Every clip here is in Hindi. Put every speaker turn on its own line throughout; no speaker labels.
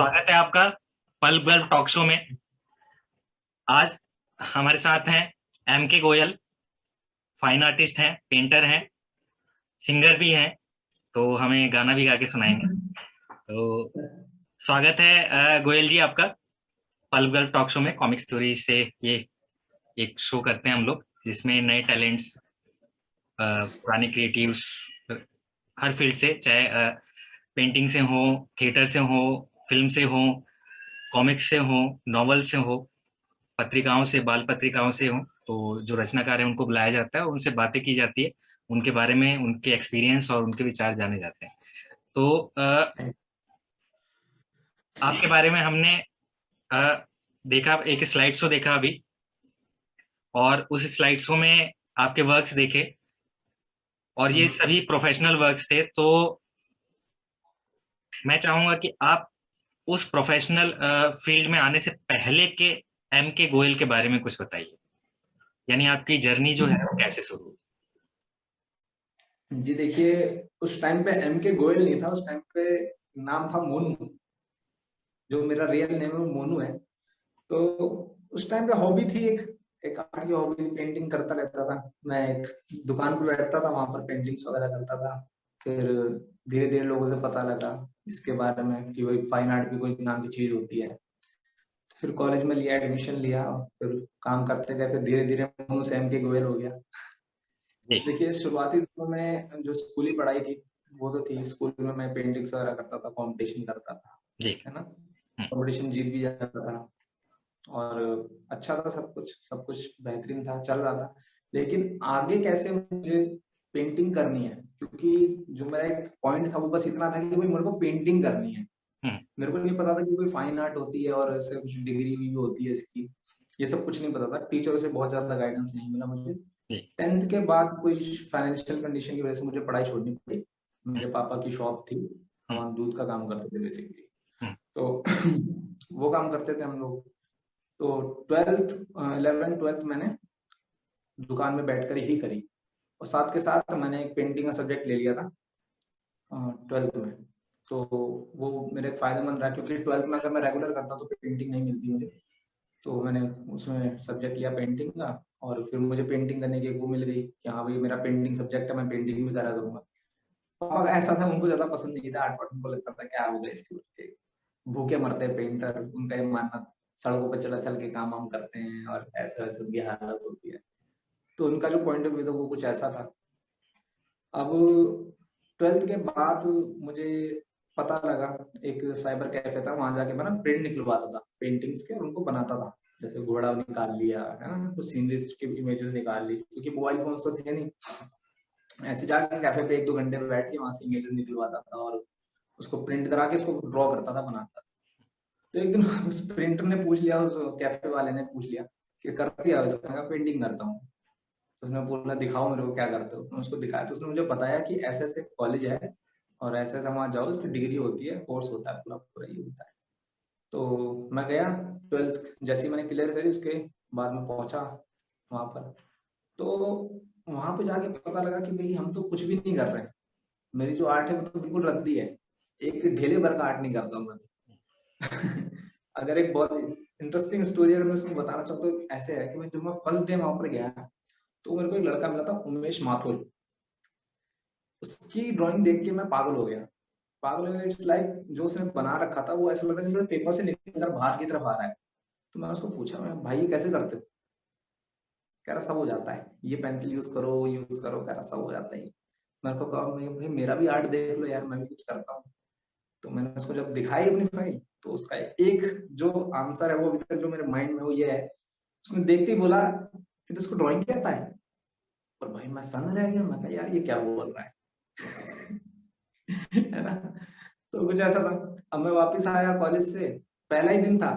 हेलो।
स्वागत है आपका पल्प गर्ल टॉक शो में। आज हमारे साथ हैं एम के गोयल। फाइन आर्टिस्ट हैं, पेंटर हैं, सिंगर भी हैं, तो हमें गाना भी गा के सुनाएंगे। तो स्वागत है गोयल जी आपका पल्प गर्ल टॉक शो में। कॉमिक्स थ्योरी से ये एक शो करते हैं हम लोग, जिसमें नए टैलेंट्स, पुराने क्रिएटिव्स, हर फील्ड से, चाहे पेंटिंग से हो, थिएटर से हो, फिल्म से हो, कॉमिक्स से हो, नॉवल से हो, पत्रिकाओं से, बाल पत्रिकाओं से हो, तो जो रचनाकार है उनको बुलाया जाता है, उनसे बातें की जाती है, उनके बारे में, उनके एक्सपीरियंस और उनके विचार जाने जाते हैं। तो आपके बारे में हमने अ, देखा, एक स्लाइड शो देखा अभी, और उस स्लाइड शो में आपके वर्क्स देखे, और ये सभी प्रोफेशनल वर्क्स थे। तो मैं चाहूंगा कि आप उस प्रोफेशनल फील्ड में आने से पहले के एम के गोयल के बारे में कुछ बताइए। यानी आपकी जर्नी जो है वो कैसे शुरू हुई।
जी देखिए, उस टाइम पे एम के गोयल नहीं था। उस टाइम पे नाम था मोनू। जो मेरा रियल नेम है वो मोनू है। तो उस टाइम पे हॉबी थी, एक एक आर्ट की हॉबी थी। पेंटिंग करता रहता था। मैं एक दुकान पे बैठता था, वहां पर पेंटिंग्स वगैरह करता था। फिर धीरे धीरे लोगों से पता लगा इसके बारे में कि भाई फाइन आर्ट भी कोई नाम की चीज होती है। फिर कॉलेज में लिया, एडमिशन लिया, और फिर काम करते गए। फिर धीरे धीरे मोनू से एम के गोयल हो गया।
जी।
देखिए, शुरुआती दिनों में जो स्कूली पढ़ाई थी वो तो थी। स्कूल में मैं पेंटिंग्स वगैरह करता था, कंपटीशन करता था,
जी।
है ना।
हम्म।
कंपटीशन जीत भी जाता था, और अच्छा था। सब कुछ बेहतरीन था, चल रहा था। लेकिन आगे कैसे मुझे पेंटिंग करनी है, क्योंकि जो मेरा एक पॉइंट था वो बस इतना था कि भाई मेरे को पेंटिंग करनी है।
हम्म।
मेरे को नहीं पता था कि कोई फाइन आर्ट होती है और ऐसे कुछ डिग्री भी होती है इसकी। ये सब कुछ नहीं पता था। टीचरों से बहुत ज्यादा गाइडेंस नहीं मिला मुझे।
जी।
10th के बाद कोई फाइनेंशियल कंडीशन की वजह से मुझे पढ़ाई छोड़नी पड़ी।
हम्म।
मेरे पापा की शॉप थी,
हम्म।
हम दूध का काम करते थे बेसिकली।
हम्म।
तो वो काम करते थे हम लोग। तो 12th 11 12th मैंने दुकान में बैठकर ही करी, और साथ के साथ मैंने एक पेंटिंग का सब्जेक्ट ले लिया था 12th में। तो वो मेरे फायदेमंद रहा, क्योंकि 12th में अगर मैं रेगुलर करता तो पेंटिंग नहीं मिलती मुझे। तो मैंने उसमें सब्जेक्ट लिया पेंटिंग का, और फिर मुझे पेंटिंग करने की एक वो मिल गई कि हाँ भाई मेरा पेंटिंग सब्जेक्ट है, मैं पेंटिंग भी करा करूंगा। पापा का ऐसा था, उनको ज्यादा पसंद नहीं था आर्ट वार्ट। उनको लगता था क्या हो गया इसके बच्चे, भूखे मरते हैं पेंटर। उनका ये मानना था। सड़कों पर चला चल के काम वाम करते हैं, और ऐसे वैसे उनकी हालत होती है। तो उनका जो पॉइंट ऑफ व्यू था वो कुछ ऐसा था। अब 12th के बाद मुझे पता लगा, एक साइबर कैफे था, वहां जाके मैं ना प्रिंट निकलवाता था पेंटिंग्स के, और उनको बनाता था। जैसे घोड़ा निकाल लिया, है ना, कुछ सीनरीज की इमेजेस निकाल ली, क्योंकि मोबाइल फोन्स तो थे नहीं। ऐसे जाके कैफे पे 1-2 घंटे बैठ के वहां से इमेजेस निकलवाता था, और उसको प्रिंट करा के उसको ड्रॉ करता था, बनाता था। तो एक दिन उस प्रिंटर ने पूछ लिया, उस कैफे वाले ने पूछ लिया कि कर दिया इसका? पेंटिंग करता हूँ। तो उसने बोला दिखाओ मेरे को क्या करते हो। मैंने उसको दिखाया, तो उसने मुझे बताया कि ऐसे ऐसे कॉलेज है, और ऐसे ऐसे वहां जाओ, उसकी डिग्री होती है, कोर्स होता है, पूरा पूरा ये होता है। तो मैं गया, 12th जैसे ही मैंने क्लियर करी उसके बाद में पहुंचा वहां पर। तो वहां पे जाके पता लगा कि भाई हम तो कुछ भी नहीं कर रहे हैं। मेरी जो आर्ट है वो तो बिल्कुल रद्दी है। एक ढेले भर का आर्ट नहीं करता हूँ मैं तो। अगर एक बहुत इंटरेस्टिंग स्टोरी अगर मैं उसको बताना चाहूँ तो ऐसे है कि मैं जब मैं फर्स्ट डे वहां पर गया, तो मेरे को एक लड़का मिला था, उमेश माथुर। उसकी ड्राइंग देख के मैं पागल हो गया। पागल हो गया, इट्स लाइक जो उसने बना रखा था वो ऐसा लग रहा है जैसे पेपर से निकल कर बाहर की तरफ आ रहा है। तो मैंने उसको पूछा, मैं भाई ये कैसे करते हो? कह रहा सब हो जाता है, ये पेंसिल यूज करो, यूज करो, कह रहा सब हो जाता है। मेरे को कहा भाई मेरा भी आर्ट देख लो यार, मैं भी कुछ करता हूँ। तो मैंने उसको जब दिखाई अपनी फाइल, तो उसका एक जो आंसर है वो अभी तक जो मेरे माइंड में वो ये है। उसने देखते ही बोला कि तुझको ड्राइंग क्या आता है? और भाई मैं सन रह गया, मैं कहा यार ये क्या बोल रहा है। है ना। तो कुछ ऐसा था। अब मैं वापस आया कॉलेज से, पहला ही दिन था,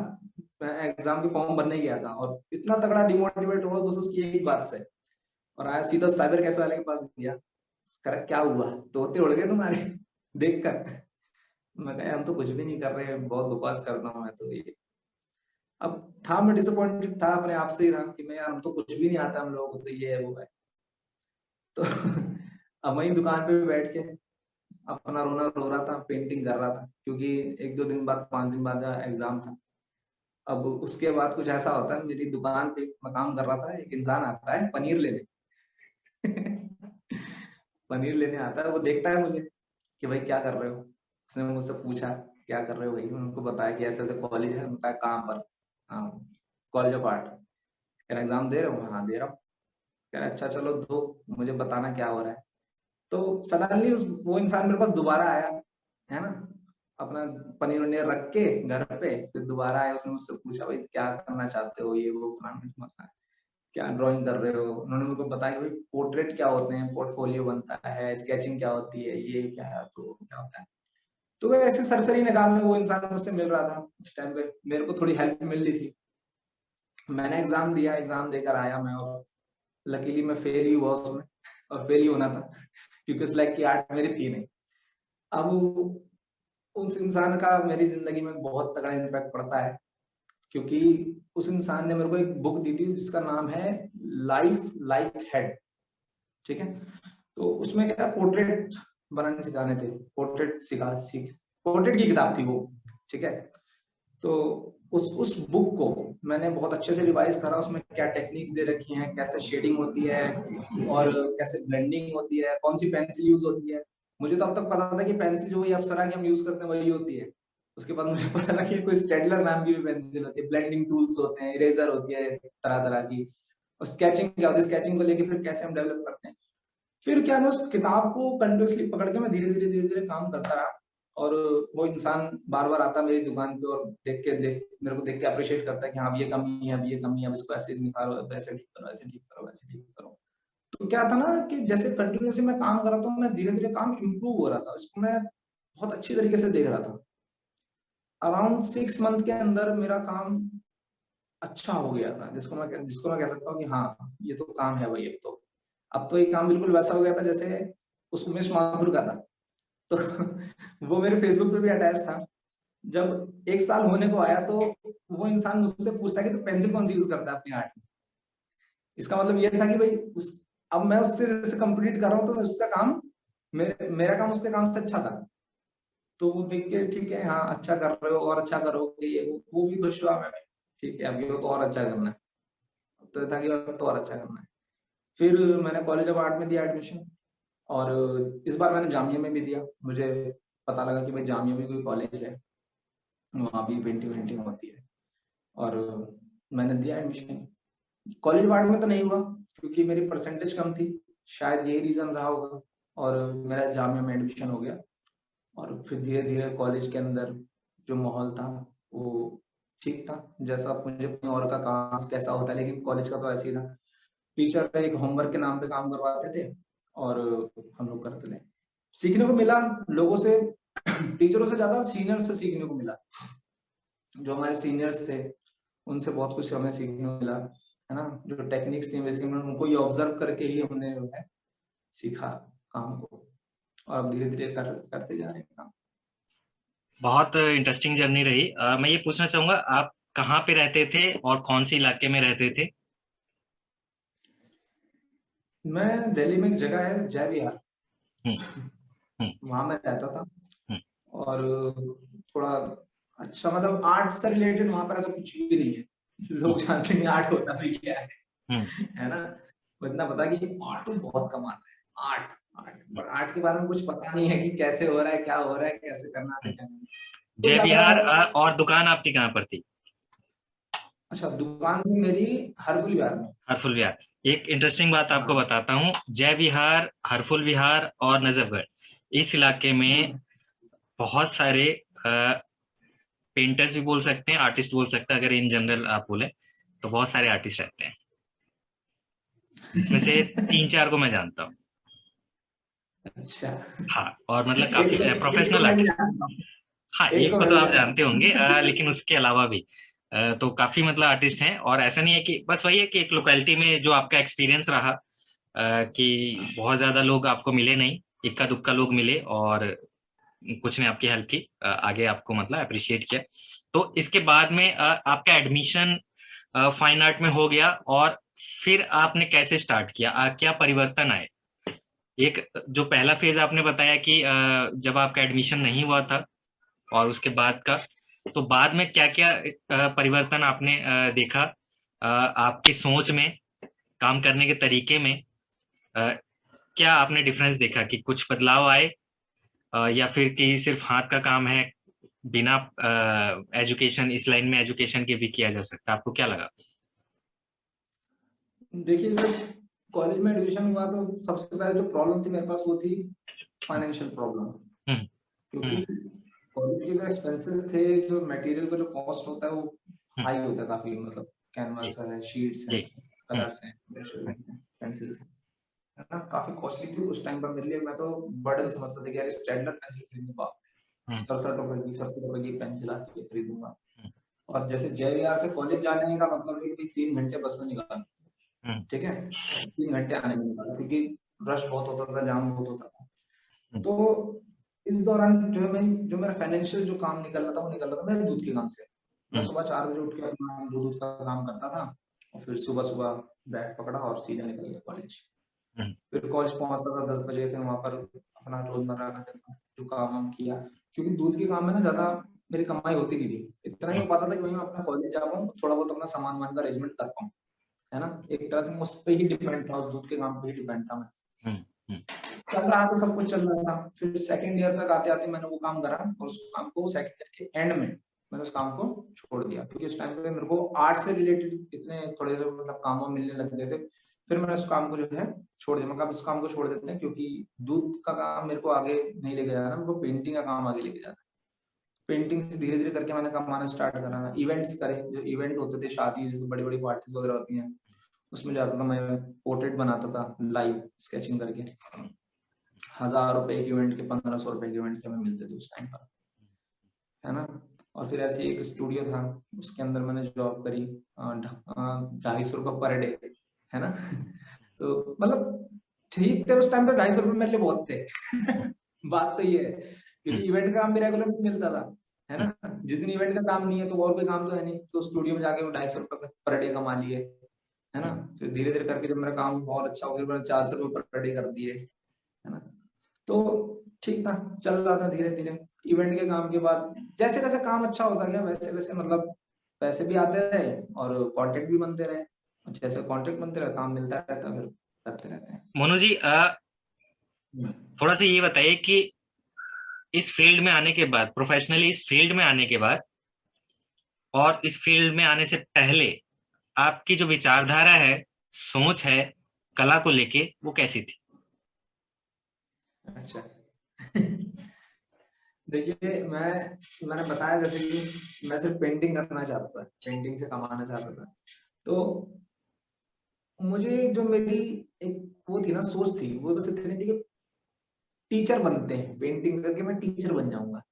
मैं एग्जाम की फॉर्म भरने गया था, और इतना तगड़ा डिमोटिवेट हुआ बस उसकी एक बात से। और आया सीधा साइबर कैफे वाले के पास गया। कर क्या हुआ, तोते उड़ गए तुम्हारे? देख कर। मैं कहा हम तो कुछ भी नहीं कर रहे हैं, बहुत बकवास करता हूँ मैं तो ये। अब था, मैं डिसअपॉइंटेड था अपने आप से ही, था कि मैं यार हम तो कुछ भी नहीं आता हम लोगों को, तो ये है वो है। तो अब वही दुकान पे बैठ के अपना रोना रो रहा था, पेंटिंग कर रहा था, क्योंकि 1-2 दिन बाद, 5 दिन बाद एग्जाम था। अब उसके बाद कुछ ऐसा होता है, मेरी दुकान पे मैं काम कर रहा था, एक इंसान आता है पनीर लेने। पनीर लेने आता है, वो देखता है मुझे कि भाई क्या कर रहे हो। उसने मुझसे पूछा क्या कर रहे हो भाई, मैंने उनको बताया कि ऐसे ऐसे कॉलेज है। उनका कहाँ पर? हाँ, कॉलेज ऑफ आर्ट। कह रहा एग्जाम दे रहे हो? हाँ दे रहा हूँ। कह रहा अच्छा चलो दो, मुझे बताना क्या हो रहा है। तो सडनली वो इंसान मेरे पास दोबारा आया, है ना, अपना पनीर वनीर रख के घर पे, फिर दोबारा आया। उसने मुझसे पूछा भाई क्या करना चाहते हो, ये वो फलाना, क्या ड्राइंग कर रहे हो। उन्होंने मुझको बताया कि भाई पोर्ट्रेट क्या होते हैं, पोर्टफोलियो बनता है, स्केचिंग क्या होती है, ये क्या है, तो क्या होता है। तो ऐसे सरसरी निगाह में वो इंसान मुझसे मिल रहा था उस टाइम पे, मेरे को थोड़ी हेल्प मिल रही थी। मैंने एग्जाम दिया, एग्जाम देकर आया मैं, और लकीली मैं फेल ही हुआ उसमें, और फेल ही होना था क्योंकि उस लाइक की आर्ट मेरी थी नहीं। अब उस इंसान का मेरी जिंदगी में बहुत तगड़ा इम्पैक्ट पड़ता है, क्योंकि उस इंसान ने मेरे को एक बुक दी थी जिसका नाम है लाइफ लाइक हेड। ठीक है, तो उसमें क्या पोर्ट्रेट बनाने सिखाने थे, पोर्ट्रेट सीख पोर्ट्रेट की किताब थी वो। ठीक है, तो उस बुक को मैंने बहुत अच्छे से रिवाइज करा। उसमें क्या टेक्निक्स दे रखी हैं, कैसे शेडिंग होती है, और कैसे ब्लेंडिंग होती है, कौन सी पेंसिल यूज होती है। मुझे तो अब तक पता था कि पेंसिल जो वही अप्सरा की हम यूज करते हैं वही होती है। उसके बाद मुझे पता लगा कि कोई स्टेडलर नाम की भी पेंसिल होती है, ब्लेंडिंग टूल्स होते हैं, इरेजर होती है तरह तरह की, और स्केचिंग क्या होती है, स्केचिंग को लेके फिर कैसे हम डेवलप करते हैं। फिर क्या, मैं उस किताब को कंटिन्यूसली पकड़ के मैं धीरे धीरे काम करता रहा। और वो इंसान बार बार आता मेरी दुकान पे, और देख मेरे को देख के अप्रिशिएट करता है कि हाँ अब ये कमी है, अब ये कमी है, अब इसको ऐसे निखारो, अब ऐसे ठीक करो, ऐसे ठीक करो, वैसे ठीक करो। तो क्या था ना कि जैसे कंटिन्यूसली मैं काम कर रहा था, मैं धीरे धीरे काम इम्प्रूव हो रहा था, इसको मैं बहुत अच्छी तरीके से देख रहा था। अराउंड 6 मंथ के अंदर मेरा काम अच्छा हो गया था, जिसको मैं कह सकता हूँ कि हाँ ये तो काम है भाई। अब तो ये काम बिल्कुल वैसा हो गया था जैसे उस उमेश माथुर का था। तो वो मेरे फेसबुक पे भी अटैच था। जब 1 साल होने को आया तो वो इंसान मुझसे पूछता है कि तू पेंसिल कौन सी यूज करता है अपनी आर्ट में। इसका मतलब ये था कि भाई अब मैं उससे जैसे कंप्लीट कर रहा हूँ, तो उसका काम मेरा काम उसके काम से अच्छा था। तो वो देख के ठीक है, हाँ अच्छा कर रहे हो और अच्छा करोगे, ये वो भी खुश हुआ मैं। ठीक है, अब ये तो और अच्छा करना है। तो ये था कि अब तो और अच्छा करना है। फिर मैंने कॉलेज ऑफ आर्ट में दिया एडमिशन, और इस बार मैंने जामिया में भी दिया। मुझे पता लगा कि भाई जामिया में कोई कॉलेज है, वहाँ भी पेंटिंग वेंटिंग होती है, और मैंने दिया एडमिशन। कॉलेज वार्ड में तो नहीं हुआ क्योंकि मेरी परसेंटेज कम थी, शायद यही रीजन रहा होगा, और मेरा जामिया में एडमिशन हो गया। और फिर धीरे धीरे कॉलेज के अंदर जो माहौल था वो ठीक था, जैसा मुझे कहीं और का काम कैसा होता है, लेकिन कॉलेज का तो ऐसे ही था। टीचर एक होमवर्क के नाम पे काम करवाते थे, और हम लोग करते थे। सीखने को मिला लोगों से, टीचरों से ज्यादा सीनियर्स से सीखने को मिला। जो हमारे सीनियर्स थे उनसे बहुत कुछ हमें सीखने को मिला, है ना। जो टेक्निक्स थी बेसिकली उनको ये ऑब्जर्व करके ही हमने जो है सीखा काम को, और अब धीरे धीरे करते जा रहे हैं काम।
बहुत इंटरेस्टिंग जर्नी रही। मैं ये पूछना चाहूंगा, आप कहाँ पे रहते थे और कौन सी इलाके में रहते थे?
मैं दिल्ली में एक जगह है जय विहार,
हम्म। हम्म।
वहां मैं रहता था।
हम्म।
और थोड़ा अच्छा, मतलब आर्ट से रिलेटेड वहां पर ऐसा कुछ भी नहीं है।
हम्म।
लोग जानते नहीं आर्ट होता भी क्या
हम्म।
है ना। वो इतना पता कि आर्टिस्ट बहुत कमाते हैं, आर्ट आर्ट, पर आर्ट के बारे में कुछ पता नहीं है कि कैसे हो रहा है, क्या हो रहा है, कैसे करना है,
हम्म।
क्या नहीं। कुल
जय
मिलाकर
विहार।
अगर,
और दुकान आपकी कहाँ पर थी?
अच्छा दुकान थी मेरी हरफुल विहार में।
हरफुल विहार। एक इंटरेस्टिंग बात आपको
हाँ।
बताता हूँ, जय विहार, हरफुल विहार और नजफगढ़, इस इलाके में
हम्म।
बहुत सारे पेंटर्स भी बोल सकते हैं, आर्टिस्ट बोल सकते हैं, अगर इन जनरल आप बोले तो बहुत सारे आर्टिस्ट रहते हैं, जिसमें से 3-4 को मैं जानता हूँ।
अच्छा,
हाँ, और मतलब
एक
काफी
को एक को
प्रोफेशनल
मैं भी
आर्टिस्ट।
जानता हूँ,
हाँ,
एक
एक
को
को
मैं
तो
भी
आप
जानता
जानते होंगे,
हूँ।
लेकिन उसके अलावा भी तो काफी मतलब आर्टिस्ट हैं। और ऐसा नहीं है कि बस वही है कि एक लोकेलिटी में जो आपका एक्सपीरियंस रहा, कि बहुत ज्यादा लोग आपको मिले नहीं, इक्का दुक्का लोग मिले और कुछ ने आपकी हेल्प की, आगे आपको मतलब अप्रिशिएट किया। तो इसके बाद में आपका एडमिशन फाइन आर्ट में हो गया, और फिर आपने कैसे स्टार्ट किया, क्या परिवर्तन आए? एक जो पहला फेज आपने बताया कि जब आपका एडमिशन नहीं हुआ था और उसके बाद का, तो बाद में क्या क्या परिवर्तन आपने देखा आपकी सोच में, काम करने के तरीके में, अ, क्या आपने डिफरेंस देखा कि कुछ बदलाव आए, या फिर कि सिर्फ हाथ का काम है, बिना एजुकेशन, इस लाइन में एजुकेशन के भी किया जा सकता है? आपको क्या लगा?
देखिए, जब कॉलेज में एडमिशन हुआ तो सबसे पहले जो प्रॉब्लम थी मेरे पास वो थी फाइनेंशियल प्रॉब्लम।
हम्म।
क्योंकि
हम्म।
कॉलेज के जो एक्सपेंसेस थे, जो मटेरियल का जो कॉस्ट होता है वो
हम्म।
हाई होता है काफी। मतलब कैनवास
जी।
है, शीट्स
जी।
हैं,
हम्म।
कलर्स हैं, पेंसिल्स हैं, है ना, काफी कॉस्टली थी उस टाइम पर मेरे लिए। मैं तो बर्डन समझता था कि यार स्टैंडर्ड पेंसिल खरीदूंगा,
हम्म।
67 रुपए की, 70 रुपए की पेंसिल आती है, खरीदूंगा।
हम्म।
और जैसे JVR से कॉलेज जाने का मतलब है कि 3 घंटे बस में निकाल,
हम्म।
ठीक है, 3 घंटे आने में निकाला, क्योंकि रश बहुत होता था, जाम बहुत होता था।
हम्म।
तो इस दौरान जो मेरा फाइनेंशियल जो काम निकल रहा था वो निकल रहा था मेरे दूध के काम से। मैं
हम्म।
सुबह 4 बजे उठ के अपना दूध का काम करता था, और फिर सुबह सुबह बैग पकड़ा और सीधा निकल गया कॉलेज।
हम्म।
फिर कॉलेज पहुंचता था 10 बजे, फिर वहां पर अपना रोजमर्रा का जो काम वाम किया। क्योंकि दूध के काम में ना ज्यादा मेरी कमाई होती नहीं थी, इतना ही हो पाता था कि मैं अपना कॉलेज जा पाऊँ, थोड़ा बहुत अपना सामान वामान का अरेंजमेंट कर पाऊँ, है ना। एक तरह से मैं उस पे ही डिपेंड था, उस दूध के काम पे ही डिपेंड था मैं।
हम्म। हम्म।
चल रहा था, सब कुछ चल रहा था। फिर सेकंड ईयर तक आते आते मैंने वो काम करा, और उस काम को सेकंड ईयर के एंड में मैंने उस काम को छोड़ दिया, क्योंकि उस टाइम पे मेरे को आर्ट से रिलेटेड इतने थोड़े से मतलब काम वाम मिलने लग गए थे। फिर मैंने उस काम को जो है छोड़ दिया। मैं कहा इस काम को छोड़ देते हैं, क्योंकि दूध का काम मेरे को आगे नहीं लेके जाना, मेरे को पेंटिंग का काम आगे लेके जाना। पेंटिंग से धीरे धीरे करके मैंने कमाना स्टार्ट करा, इवेंट्स करे, जो इवेंट होते थे, शादी जैसे बड़ी बड़ी पार्टीज वगैरह होती हैं, उसमें जाता था मैं, पोर्ट्रेट बनाता था लाइव स्केचिंग करके। 1000 रुपए के इवेंट के, 1500 रुपए के इवेंट के हमें मिलते थे उस टाइम पर, है ना। और फिर ऐसे एक स्टूडियो था, उसके अंदर मैंने जॉब करी, 250 रुपए पर डे, है ना। तो मतलब ठीक थे उस टाइम पे, 250 रुपए मेरे लिए बहुत थे। बात तो ये है, क्योंकि
हम्म।
इवेंट का काम भी रेगुलर नहीं मिलता था, है
हम्म।
ना। जिस दिन इवेंट का काम नहीं है तो और कोई काम तो है नहीं, तो स्टूडियो में जाके वो 250 रुपए पर डे कमा लिए, है ना।
हम्म।
फिर धीरे धीरे करके जब मेरा काम बहुत अच्छा हो गया, मैंने 400 रुपए पर डे कर दिए, है ना। तो ठीक था, चल रहा था धीरे धीरे। इवेंट के काम के बाद जैसे जैसे काम अच्छा होता गया, वैसे वैसे मतलब पैसे भी आते रहे और कांटेक्ट भी बनते रहे। जैसे कांटेक्ट बनते रहे, काम मिलता रहता, फिर करते रहते हैं।
मोनू जी, थोड़ा सा ये बताइए कि इस फील्ड में आने के बाद, प्रोफेशनली इस फील्ड में आने के बाद और इस फील्ड में आने से पहले, आपकी जो विचारधारा है, सोच है कला को लेके, वो कैसी थी?
अच्छा। देखिए, मैंने बताया जैसे कि मैं सिर्फ पेंटिंग करना चाहता था, पेंटिंग से कमाना चाहता था। तो मुझे जो मेरी एक वो थी ना, सोच थी, वो बस इतनी थी कि टीचर बनते हैं, पेंटिंग करके मैं टीचर बन जाऊंगा,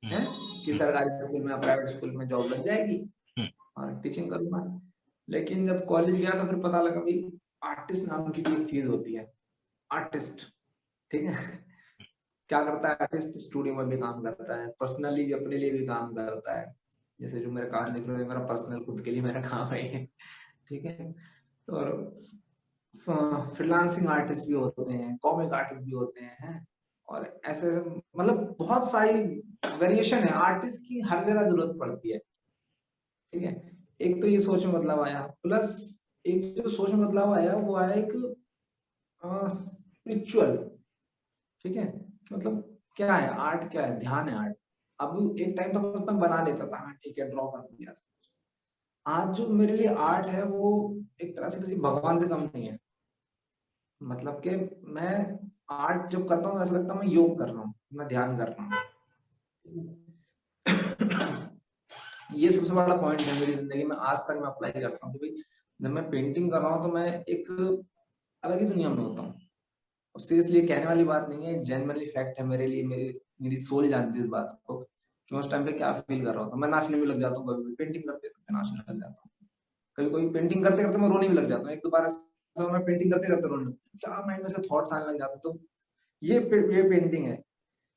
हम्म।
है कि
हम्म।
सरकारी स्कूल में, प्राइवेट स्कूल में जॉब लग जाएगी
हम्म।
और टीचिंग करूंगा। लेकिन जब कॉलेज गया तो फिर पता लगा भाई, आर्टिस्ट नाम की भी एक चीज होती है, आर्टिस्ट, ठीक है। क्या करता है आर्टिस्ट? स्टूडियो में भी काम करता है, पर्सनली अपने लिए भी काम करता है। जैसे जो मेरे काम देख रहे हो, मेरा पर्सनल खुद के लिए मेरा काम है, ठीक है। और फ्रीलांसिंग आर्टिस्ट भी होते हैं, कॉमिक आर्टिस्ट भी होते हैं, और ऐसे ऐसे मतलब बहुत सारी वेरिएशन है आर्टिस्ट की, हर जगह जरूरत पड़ती है, ठीक है। एक तो ये सोच में बदलाव आया, प्लस एक जो सोच में बदलाव आया वो आया एक स्पिरिचुअल, ठीक है। कि मतलब क्या है आर्ट, क्या है ध्यान है आर्ट। अब एक टाइम तो बस मैं बना लेता था, हाँ ठीक है, ड्रॉ कर दिया। आज जो मेरे लिए आर्ट है वो एक तरह से किसी भगवान से कम नहीं है। मतलब कि मैं आर्ट जब करता हूँ ऐसा लगता है मैं योग कर रहा हूँ, मैं ध्यान कर रहा हूँ। ये सबसे बड़ा पॉइंट है मेरी जिंदगी में, आज तक मैं अप्लाई करता हूँ कि भाई जब मैं पेंटिंग कर रहा हूँ तो मैं एक अलग ही दुनिया में होता हूँ। और सीरियसली कहने वाली बात नहीं है, जेन्युइनली फैक्ट है मेरे लिए, मेरी सोल जानती है इस बात को कि मैं उस टाइम पे क्या फील कर रहा होता हूँ। मैं नाचने भी लग जाता हूँ, कभी पेंटिंग करते करते नाचने लग जाता हूँ, कभी कोई पेंटिंग करते करते मैं रोने भी लग जाता हूँ। एक दो बार ऐसा मैं पेंटिंग करते करते रोने लगता हूँ, क्या माइंड में से थॉट्स आने लग जाते। तो ये पेंटिंग है,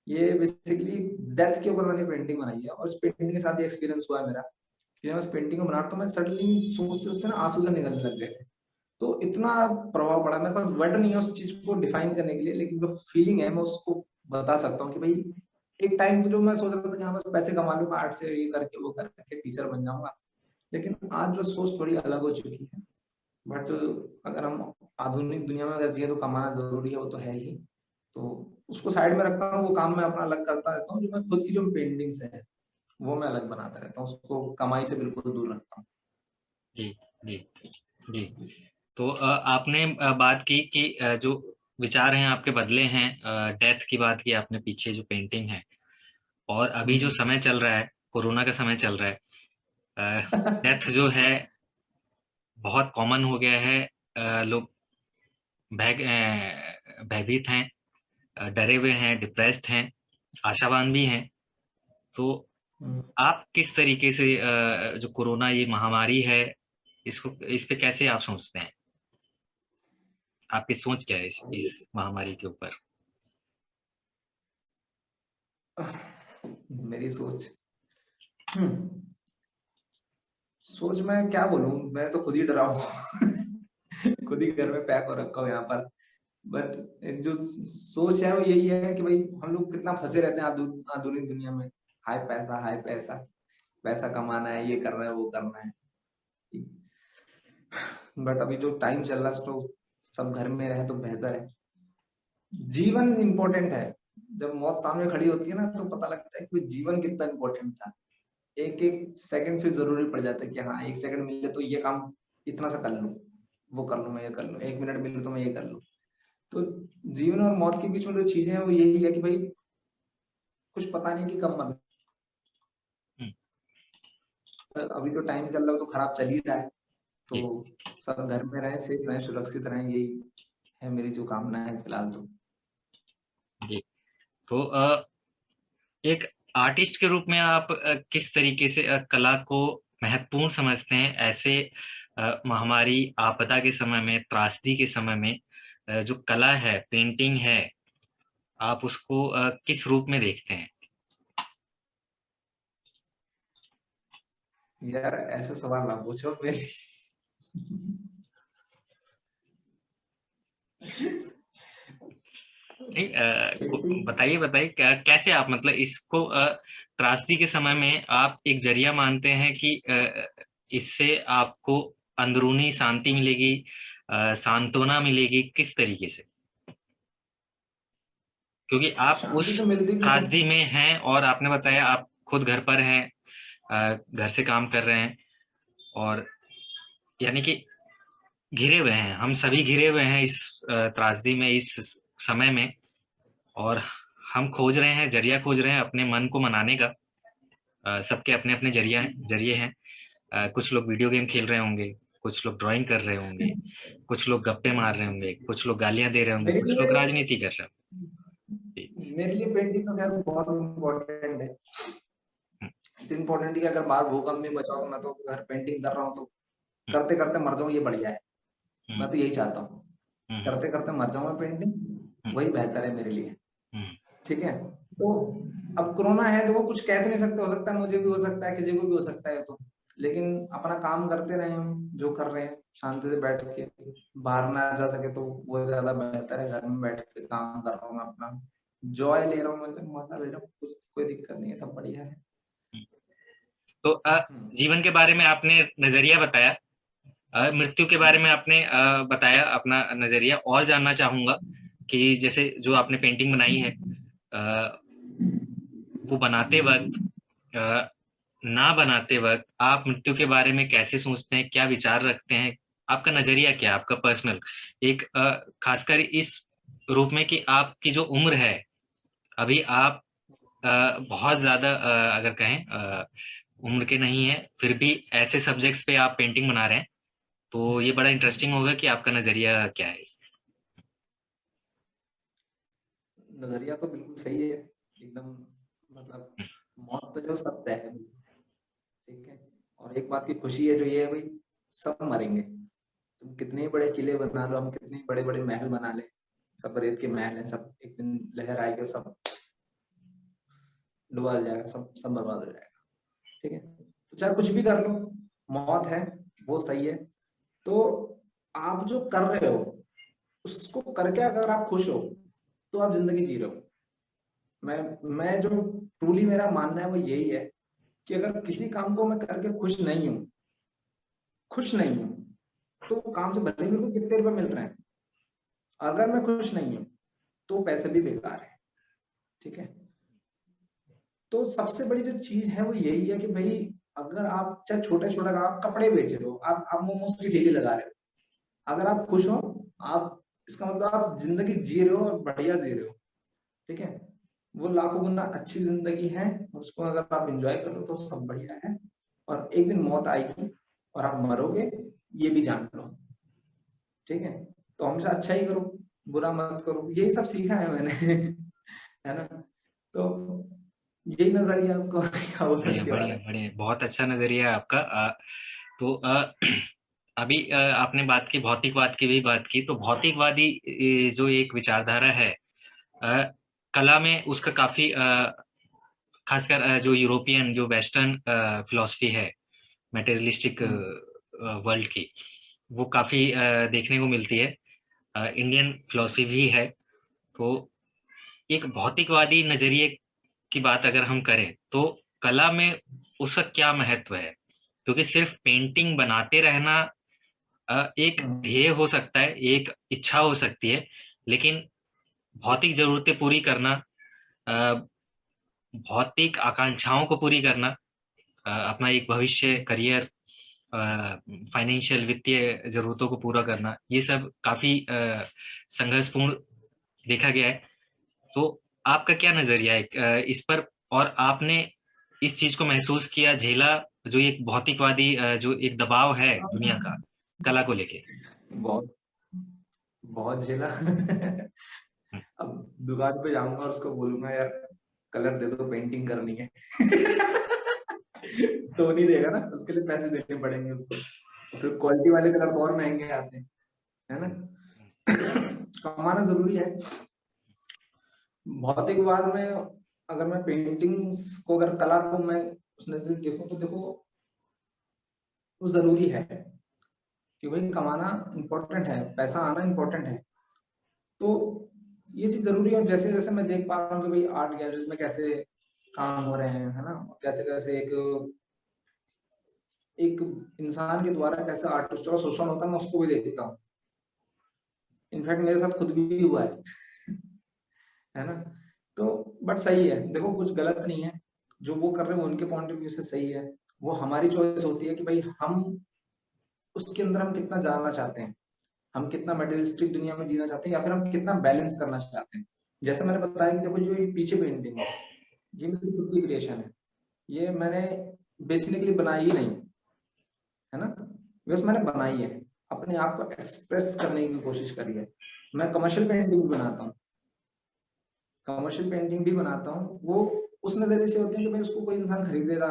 ये बेसिकली डेथ के ऊपर मैंने पेंटिंग बनाई है। और इस पेंटिंग के साथ एक्सपीरियंस हुआ है मेरा कि जब मैं उस पेंटिंग को बना रहा तो मैं सडनली सोचते सोचते ना आंसू से निकलने लग गए थे। तो इतना प्रभाव पड़ा। मेरे पास वर्ड नहीं है उस चीज को डिफाइन करने के लिए, लेकिन जो फीलिंग है मैं उसको बता सकता हूँ कि भाई एक टाइम तो जो मैं सोच रहा था कि हाँ मैं पैसे कमा लूंगा आर्ट से, ये करके वो करके टीचर बन जाऊंगा, लेकिन आज जो सोच थोड़ी अलग हो चुकी है। बट अगर हम आधुनिक दुनिया में अगर जिए तो कमाना जरूरी है, वो तो है ही। तो उसको साइड में रखता हूँ, वो काम मैं अपना अलग करता रहता हूँ। जो मैं खुद की जो पेंटिंग्स है वो मैं अलग बनाता रहता हूँ, उसको कमाई से बिल्कुल दूर रखता हूँ।
जी जी जी। तो आपने बात की कि जो विचार हैं आपके बदले हैं, डेथ की बात की आपने पीछे जो पेंटिंग है, और अभी जो समय चल रहा है, कोरोना का समय चल रहा है, डेथ जो है बहुत कॉमन हो गया है। लोग भयभीत हैं, डरे हुए हैं, डिप्रेस्ड हैं, आशावान भी हैं। तो
हम्म।
आप किस तरीके से जो कोरोना ये महामारी है, इसको इस पे कैसे आप सोचते हैं? आपकी सोच क्या है इस महामारी के ऊपर?
मेरी सोच, सोच मैं क्या बोलूं, मैं तो खुद ही डरा हूं। खुद ही घर में पैक हो रखा हूँ यहाँ पर। बट जो सोच है वो यही है कि भाई हम लोग कितना फंसे रहते हैं आधुनिक दुनिया में। हाय पैसा, हाय पैसा, पैसा कमाना है, ये करना है, वो करना है। बट अभी जो टाइम चल रहा है तो सब घर में रहे तो बेहतर है। जीवन इंपॉर्टेंट है। जब मौत सामने खड़ी होती है ना तो पता लगता है कि जीवन कितना इंपॉर्टेंट था। एक एक सेकंड फिर जरूरी पड़ जाता है कि हाँ एक सेकंड मिले तो ये काम इतना सा कर लूं, वो कर लूं, मैं ये कर लूं, एक मिनट मिले तो मैं ये कर लूं। तो जीवन और मौत के बीच में जो चीजें हैं वो यही है कि भाई कुछ पता नहीं कि कब मरना
हम्म,
है। अभी जो टाइम चल रहा है वो तो खराब चल ही रहा है। तो
जी
सब घर में रहें, सेफ रहें, सुरक्षित रहें, यही है मेरी जो कामना है फिलहाल तो।
जी। तो एक आर्टिस्ट के रूप में आप किस तरीके से कला को महत्वपूर्ण समझते हैं ऐसे महामारी आपदा के समय में, त्रासदी के समय में? जो कला है, पेंटिंग है, आप उसको किस रूप में देखते हैं?
यार ऐसे सवाल ना पूछो मेरे।
नहीं,
पेंटिंग,
बताइए बताइए कैसे आप मतलब इसको त्रासदी के समय में आप एक जरिया मानते हैं कि इससे आपको अंदरूनी शांति मिलेगी, सांत्वना मिलेगी, किस तरीके से? क्योंकि आप उस
शांति तो मिलती भी है।
त्रासदी में हैं और आपने बताया आप खुद घर पर हैं, घर से काम कर रहे हैं, और यानी कि घिरे हुए हैं, हम सभी घिरे हुए हैं इस त्रासदी में, इस समय में। और हम खोज रहे हैं, जरिया खोज रहे हैं अपने मन को मनाने का। सबके अपने अपने जरिए हैं। कुछ लोग वीडियो गेम खेल रहे होंगे, कुछ लोग ड्राइंग कर रहे होंगे, कुछ लोग गप्पे मार रहे होंगे, कुछ लोग गालियां दे रहे होंगे,
मेरे
कुछ लोग
लिए
राजनीति कर रहे होंगे।
मेरे लिए पेंटिंग तो खैर बहुत इम्पोर्टेंट है। इम्पोर्टेंट है कि अगर बाहर भूकंप में बचाओ तो मैं तो घर पेंटिंग कर रहा हूँ तो
हम्म,
करते करते मर जाऊं, ये बढ़िया है।
हम्म,
मैं तो यही चाहता हूँ,
हम्म,
करते करते मर जाऊं मैं पेंटिंग,
हम्म,
वही बेहतर है मेरे लिए।
हम्म,
ठीक है। तो अब कोरोना है तो वो कुछ कह तो नहीं सकते, हो सकता है मुझे भी हो सकता है, किसी को भी हो सकता है। तो लेकिन अपना काम करते रहे हम जो कर रहे हैं शांति से बैठ के, बाहर ना जा सके तो वो ज्यादा बेहतर है। घर में बैठ के काम कर रहा हूँ मैं अपना, जॉय ले रहा हूँ, मतलब मजा ले रहा हूँ, कुछ कोई दिक्कत नहीं है, सब बढ़िया है।
हम्म। तो जीवन के बारे में आपने नजरिया बताया, मृत्यु के बारे में आपने बताया अपना नजरिया, और जानना चाहूंगा कि जैसे जो आपने पेंटिंग बनाई है, अ, वो बनाते वक्त, अ, ना बनाते वक्त आप मृत्यु के बारे में कैसे सोचते हैं, क्या विचार रखते हैं? आपका नजरिया क्या है, आपका पर्सनल एक खासकर इस रूप में कि आपकी जो उम्र है अभी, आप बहुत ज्यादा अगर कहें उम्र के नहीं है, फिर भी ऐसे सब्जेक्ट्स पे आप पेंटिंग बना रहे हैं, तो ये बड़ा इंटरेस्टिंग होगा कि आपका नजरिया क्या है इस।
नजरिया तो बिल्कुल सही है एकदम। मतलब मौत तो जो सत्य है, ठीक है। और एक बात की खुशी है जो ये है भाई, सब मरेंगे। तुम कितने ही बड़े किले बना लो, हम कितने बड़े बड़े महल बना ले, सब रेत के महल हैं, सब एक दिन लहर आएगी, सब डुबा जाएगा, सब सब बर्बाद हो जाएगा। ठीक है। तो चाहे कुछ भी कर लो, मौत है, वो सही है। तो आप जो कर रहे हो उसको करके अगर आप खुश हो तो आप जिंदगी जी रहे हो। मैं जो ट्रूली मेरा मानना है वो यही है कि अगर किसी काम को मैं करके खुश नहीं हूं, तो वो काम से भले ही मेरे को कितने रुपए मिल रहे हैं, अगर मैं खुश नहीं हूं तो पैसे भी बेकार है। ठीक है। तो सबसे बड़ी जो चीज है वो यही है कि भाई, अगर आप चाहे छोटे छोटे आप कपड़े बेच रहे हो, आप मोमोज की ठेली लगा रहे हो, अगर आप खुश हो, आप, इसका मतलब आप जिंदगी जी रहे हो और बढ़िया जी रहे हो। ठीक है। वो लाखों गुना अच्छी जिंदगी है, उसको अगर आप एंजॉय करो तो सब बढ़िया है। और एक दिन मौत आएगी और आप मरोगे, ये भी जान लो। ठीक है। तो हमेशा अच्छा ही करो, बुरा मत करो, यही सब सीखा है मैंने। है ना। तो यही नजरिया आपको क्या बोलते हैं
बढ़िया
इसके
बढ़िया
बारे में।
बढ़िया, बहुत अच्छा नजरिया है आपका। तो अभी आपने बात की भौतिकवाद की भी बात की, तो भौतिकवादी जो एक विचारधारा है, अ, कला में उसका काफी खासकर जो यूरोपियन जो वेस्टर्न फिलॉसफी है मटेरियलिस्टिक
हम्म।
वर्ल्ड की, वो काफी देखने को मिलती है। इंडियन फिलॉसफी भी है। तो एक भौतिकवादी नजरिए की बात अगर हम करें तो कला में उसका क्या महत्व है? क्योंकि सिर्फ पेंटिंग बनाते रहना एक
हम्म।
ध्येय हो सकता है, एक इच्छा हो सकती है, लेकिन भौतिक जरूरतें पूरी करना, अ, भौतिक आकांक्षाओं को पूरी करना, अपना एक भविष्य करियर, फाइनेंशियल वित्तीय जरूरतों को पूरा करना, ये सब काफी संघर्षपूर्ण देखा गया है। तो आपका क्या नजरिया है इस पर? और आपने इस चीज को महसूस किया, झेला, जो एक भौतिकवादी जो एक दबाव है दुनिया का कला को लेके?
बहुत बहुत झेला। अब दुकान पे जाऊंगा और उसको बोलूंगा यार कलर दे दो, पेंटिंग करनी है। तो नहीं देगा ना, उसके लिए पैसे देने पड़ेंगे उसको। और फिर क्वालिटी वाले कलर तो और महंगे आते हैं, है ना। कमाना जरूरी है। भौतिकवाद में अगर मैं पेंटिंग्स को, अगर कला को मैं उसमें से देखूं तो देखो, वो जरूरी है कि भाई कमाना इम्पोर्टेंट है, पैसा आना इम्पोर्टेंट है। तो ये चीज जरूरी है। और जैसे जैसे मैं देख पा रहा हूँ कि भाई आर्ट गैलरीज में कैसे काम हो रहे हैं, है ना, कैसे कैसे एक एक इंसान के द्वारा कैसे आर्टिस्टों का शोषण होता है, मैं उसको भी देखता हूँ। इनफैक्ट मेरे साथ खुद भी हुआ है। है ना। तो बट सही है, देखो कुछ गलत नहीं है, जो वो कर रहे हैं वो उनके पॉइंट ऑफ व्यू से सही है। वो हमारी चॉइस होती है कि भाई हम उसके अंदर हम कितना जाना चाहते हैं, हम कितना मटेरियलिस्टिक दुनिया में जीना चाहते हैं, या फिर हम कितना बैलेंस करना चाहते हैं। जैसे मैंने बताया कि देखो जो ये पीछे पेंटिंग है, ये मेरी खुद की क्रिएशन है, ये मैंने बेचने के लिए बनाई ही नहीं, है ना। बस मैंने बनाई है, अपने आप को एक्सप्रेस करने की कोशिश करी है। मैं कमर्शियल पेंटिंग भी बनाता हूँ, कमर्शियल पेंटिंग भी बनाता हूँ। वो उस नजरिए से होती है कि भाई उसको कोई इंसान खरीदेगा,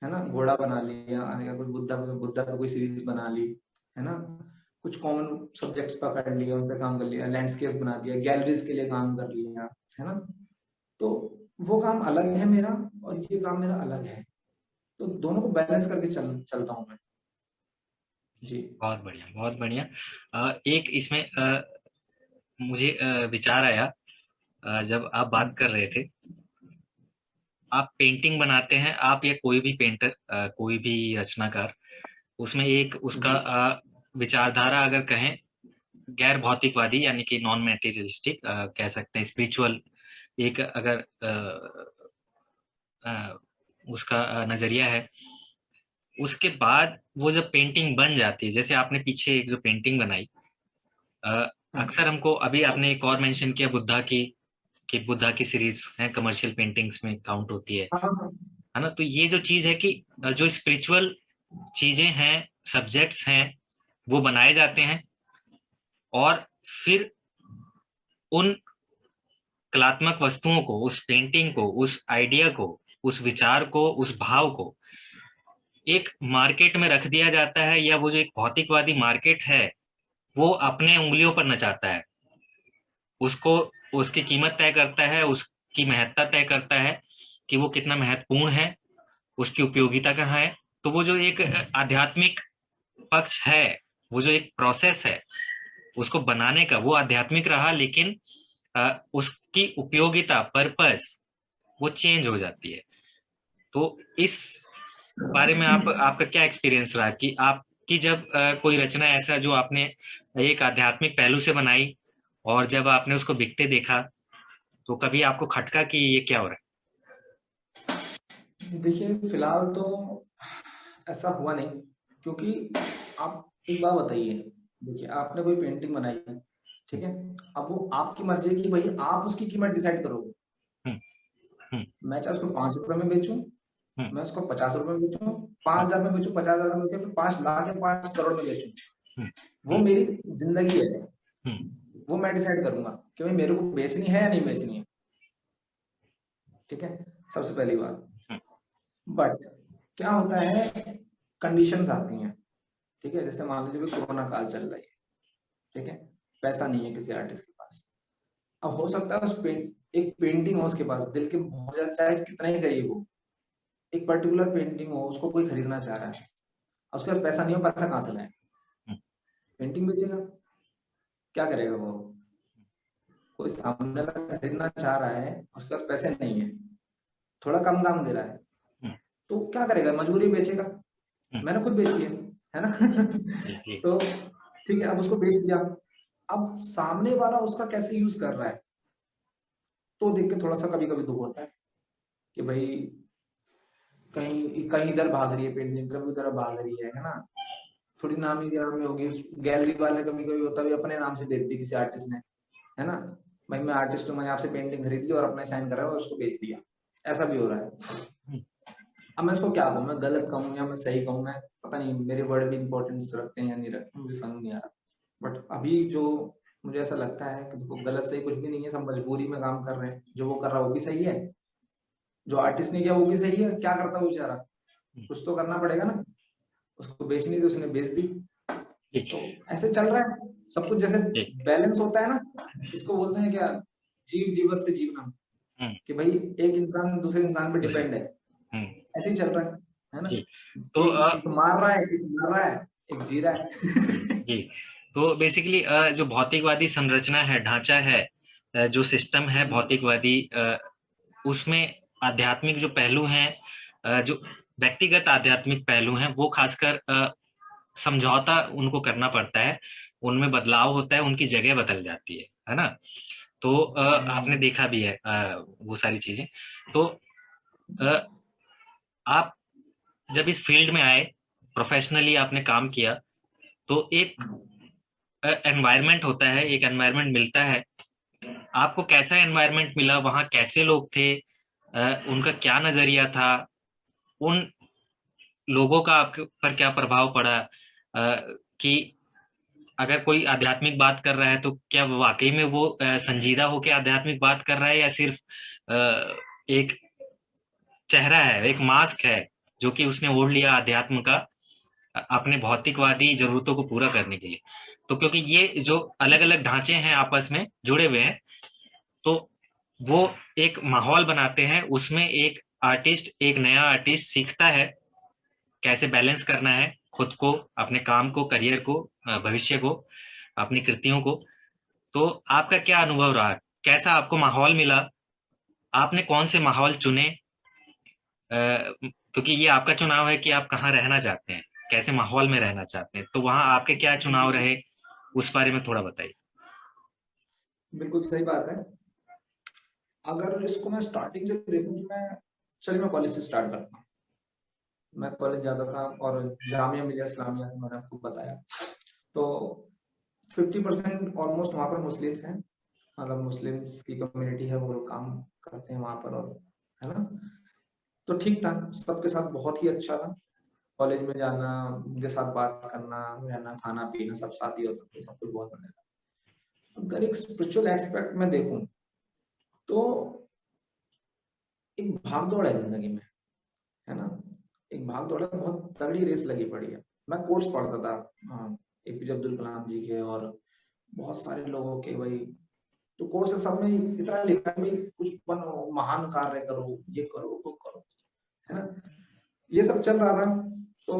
है ना, घोड़ा बना लिया या कुछ बुद्धा बुद्धा पे कोई सीरीज बना ली, है ना, कुछ कॉमन सब्जेक्ट्स पकड़ लिए, उन पे काम कर लिया, लैंडस्केप बना दिया, गैलरीज के लिए काम कर लिया, है ना। तो वो काम अलग है मेरा, और ये काम मेरा अलग है। तो दोनों को बैलेंस करके चलता हूँ मैं। जी।
बहुत बढ़िया बहुत बढ़िया। एक इसमें मुझे विचार आया, जब आप बात कर रहे थे, आप पेंटिंग बनाते हैं, आप या कोई भी पेंटर, कोई भी रचनाकार, उसमें एक उसका
जी।
विचारधारा अगर कहें गैर भौतिकवादी यानी कि नॉन मेटेरियलिस्टिक कह सकते हैं, स्पिरिचुअल एक अगर अ, उसका नजरिया है, उसके बाद वो जब पेंटिंग बन जाती है, जैसे आपने पीछे एक जो पेंटिंग बनाई, अ, अक्सर हमको, अभी आपने एक और मेंशन किया बुद्धा की, कि बुद्धा की सीरीज है कमर्शियल पेंटिंग्स में काउंट होती
हाँ हाँ।
है ना। तो ये जो चीज है कि जो स्पिरिचुअल चीजें हैं, सब्जेक्ट्स हैं, वो बनाए जाते हैं, और फिर उन कलात्मक वस्तुओं को, उस पेंटिंग को, उस आइडिया को, उस विचार को, उस भाव को एक मार्केट में रख दिया जाता है, या वो जो एक भौतिकवादी मार्केट है वो अपने उंगलियों पर नचाता है उसको, उसकी कीमत तय करता है, उसकी महत्ता तय करता है कि वो कितना महत्वपूर्ण है, उसकी उपयोगिता कहाँ है। तो वो जो एक आध्यात्मिक पक्ष है वो जो एक प्रोसेस है उसको बनाने का, वो आध्यात्मिक रहा, लेकिन उसकी उपयोगिता, पर्पस, वो चेंज हो जाती है। तो इस बारे में आपका क्या एक्सपीरियंस रहा कि आपकी जब कोई रचना ऐसा जो आपने एक आध्यात्मिक पहलू से बनाई और जब आपने उसको बिकते देखा तो कभी आपको खटका कि ये क्या हो रहा
देखिए फिलहाल तो ऐसा हुआ नहीं, क्योंकि आप एक बात बताइए, देखिए आपने कोई पेंटिंग बनाई है, ठीक है, अब वो आपकी मर्जी है कि भाई आप उसकी कीमत डिसाइड करोगे।
है? हम्म
मैं चाहे उसको 5 रुपए में बेचूं,
हम्म
मैं उसको 50 रुपए में बेचूं,
हम्म
5,000 में बेचूं, 50,000 में बेचूं, फिर 5 लाख या 5 करोड़ में बेचूं,
हम्म
वो
हम्म
मेरी जिंदगी है।
हम्म
वो मैं डिसाइड करूंगा कि भाई मेरे को बेचनी है या नहीं बेचनी है। ठीक है, सबसे पहली बात।
हम्म
बट क्या होता है, कंडीशंस आती हैं। ठीक है, जैसे मान लीजिए कोरोना काल चल रहा है, ठीक है, पैसा नहीं है किसी आर्टिस्ट के पास। अब हो सकता है एक पेंटिंग हो उसके पास, दिल के बहुत ज्यादा, चाहे कितना ही गरीब हो, एक पर्टिकुलर पेंटिंग हो, उसको कोई खरीदना चाह रहा है, और उसके पास पैसा नहीं हो, पैसा कहाँ से लाए?
हम्म
पेंटिंग बेचेगा, क्या करेगा वो? कोई सामने वाला खरीदना चाह रहा है, उसके पास पैसे नहीं है, थोड़ा कम दाम दे रहा है,
हम्म
तो क्या करेगा? मजबूरी में बेचेगा।
हम्म,
मैंने खुद बेची है ना?
जी जी
तो ठीक है, अब उसको बेच दिया। अब सामने वाला उसका कैसे यूज कर रहा है, तो देख के थोड़ा सा कभी कभी दुख होता है कि भाई कहीं कहीं इधर भाग रही है पेंटिंग, कभी उधर भाग रही है ना? थोड़ी नामी गिरामी होगी। गैलरी वाले कभी कभी होता भी अपने नाम से बेच दी किसी आर्टिस्ट ने, है ना? भाई मैं आर्टिस्ट हूँ, मैंने आपसे पेंटिंग खरीद ली और अपने साइन करा और उसको बेच दिया। ऐसा भी हो रहा है।
हम्म,
अब मैं इसको क्या कहूँ, मैं गलत कहूँ या मैं सही कहूँ, मैं पता नहीं, मेरे वर्ड भी इंपॉर्टेंस रखते हैं या नहीं रखते, मुझे समझ नहीं आ रहा। बट अभी जो मुझे ऐसा लगता है कि देखो, गलत सही कुछ भी नहीं है, सब मजबूरी में काम कर रहे हैं। जो वो कर रहा है वो भी सही है, जो आर्टिस्ट ने किया वो भी सही है। क्या करता वो बेचारा? कुछ तो करना पड़ेगा ना। उसको बेचनी थी, उसने बेच दी।
जी
तो ऐसे चल रहा है सब कुछ, जैसे
जी
बैलेंस होता है ना, इसको बोलते हैं क्या, जीव जीवत से जीवना,
हम्म
कि भाई एक इंसान दूसरे इंसान पे
दूसरे
डिपेंड है।
हम्म
ऐसे ही चल रहा है ना?
जी तो
एक मार रहा है, एक मर रहा है, एक जी रहा है।
जी तो बेसिकली जो भौतिकवादी संरचना है, ढांचा है, जो सिस्टम है भौतिकवादी, उसमें आध्यात्मिक जो पहलू हैं, जो व्यक्तिगत आध्यात्मिक पहलू हैं, वो खासकर समझौता उनको करना पड़ता है, उनमें बदलाव होता है, उनकी जगह बदल जाती है ना? तो आपने देखा भी है वो सारी चीजें। तो अ, आप जब इस फील्ड में आए, प्रोफेशनली आपने काम किया, तो एक एनवायरनमेंट होता है, एक एनवायरनमेंट मिलता है। आपको कैसा एनवायरनमेंट मिला, वहाँ कैसे लोग थे, उनका क्या नजरिया था, उन लोगों का आपके पर क्या प्रभाव पड़ा, कि अगर कोई आध्यात्मिक बात कर रहा है तो क्या वाकई में वो संजीदा होकर आध्यात्मिक बात कर रहा है, या सिर्फ एक चेहरा है, एक मास्क है जो कि उसने ओढ़ लिया अध्यात्म का अपने भौतिकवादी जरूरतों को पूरा करने के लिए। तो क्योंकि ये जो अलग अलग ढांचे हैं आपस में जुड़े हुए हैं, तो वो एक माहौल बनाते हैं, उसमें एक आर्टिस्ट, एक नया आर्टिस्ट सीखता है कैसे बैलेंस करना है खुद को, अपने काम को, करियर को, भविष्य को, अपनी कृतियों को। तो आपका क्या अनुभव रहा, कैसा आपको माहौल मिला, आपने कौन से माहौल चुने, क्योंकि ये आपका चुनाव है कि आप कहाँ रहना चाहते हैं, कैसे माहौल में रहना चाहते हैं, तो वहां आपके क्या चुनाव रहे, उस बारे में थोड़ा बताइए।
बिल्कुल सही बात है। अगर इसको मैं स्टार्टिंग से देखूं तो चलिए मैं कॉलेज से स्टार्ट करता हूँ। मैं कॉलेज जाता था और जामिया मिलिया इस्लामिया मैंने आपको बताया, तो 50% ऑलमोस्ट वहाँ पर मुस्लिम्स हैं, मतलब मुस्लिम्स की कम्युनिटी है, वो लोग काम करते हैं वहाँ पर, और है ना? तो ठीक था, सबके साथ बहुत ही अच्छा था। कॉलेज में जाना, उनके साथ बात करना, रहना, खाना पीना सब साथ ही होता था, सब कुछ बहुत बढ़िया था। अगर एक स्पिरिचुअल एस्पेक्ट में देखूं तो एक भाग दौड़ है जिंदगी में, है ना? एक भाग दौड़ है, बहुत तगड़ी रेस लगी पड़ी है। मैं कोर्स पढ़ता था एपीजे अब्दुल कलाम जी के और बहुत सारे लोगों के भाई। तो कोर्स सब में इतना लिखा है भाई, कुछ बनो, महान कार्य करो, ये करो वो करो, है ना? ये सब चल रहा था। तो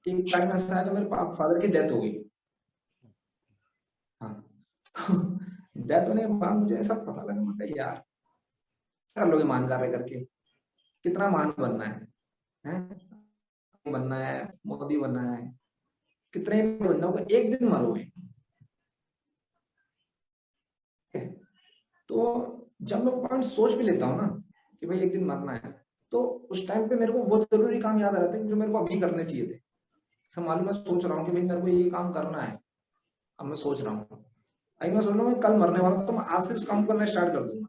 एक टाइम ऐसा आया कि मेरे फादर की डेथ हो गई। डेथ होने के बाद मुझे ऐसा पता लगा, मैं कहा यार कर लोगे मान कार्य करके, कितना मान बनना है, बनना है, मोदी बनना है, कितने भी बन जाओगे एक दिन मरोगे। तो जब मैं पॉइंट सोच भी लेता हूँ ना कि भाई एक दिन मरना है, तो उस टाइम पे मेरे को वो जरूरी काम याद आ जाते हैं जो मेरे को अभी करने चाहिए थे। तो मालूम मैं सोच रहा हूँ कि भाई मेरे को ये काम करना है, अब मैं सोच रहा हूँ, अभी मैं सोच रहा हूँ मैं कल मरने वाला हूँ, तो मैं आज से उस काम को करना स्टार्ट कर दूंगा।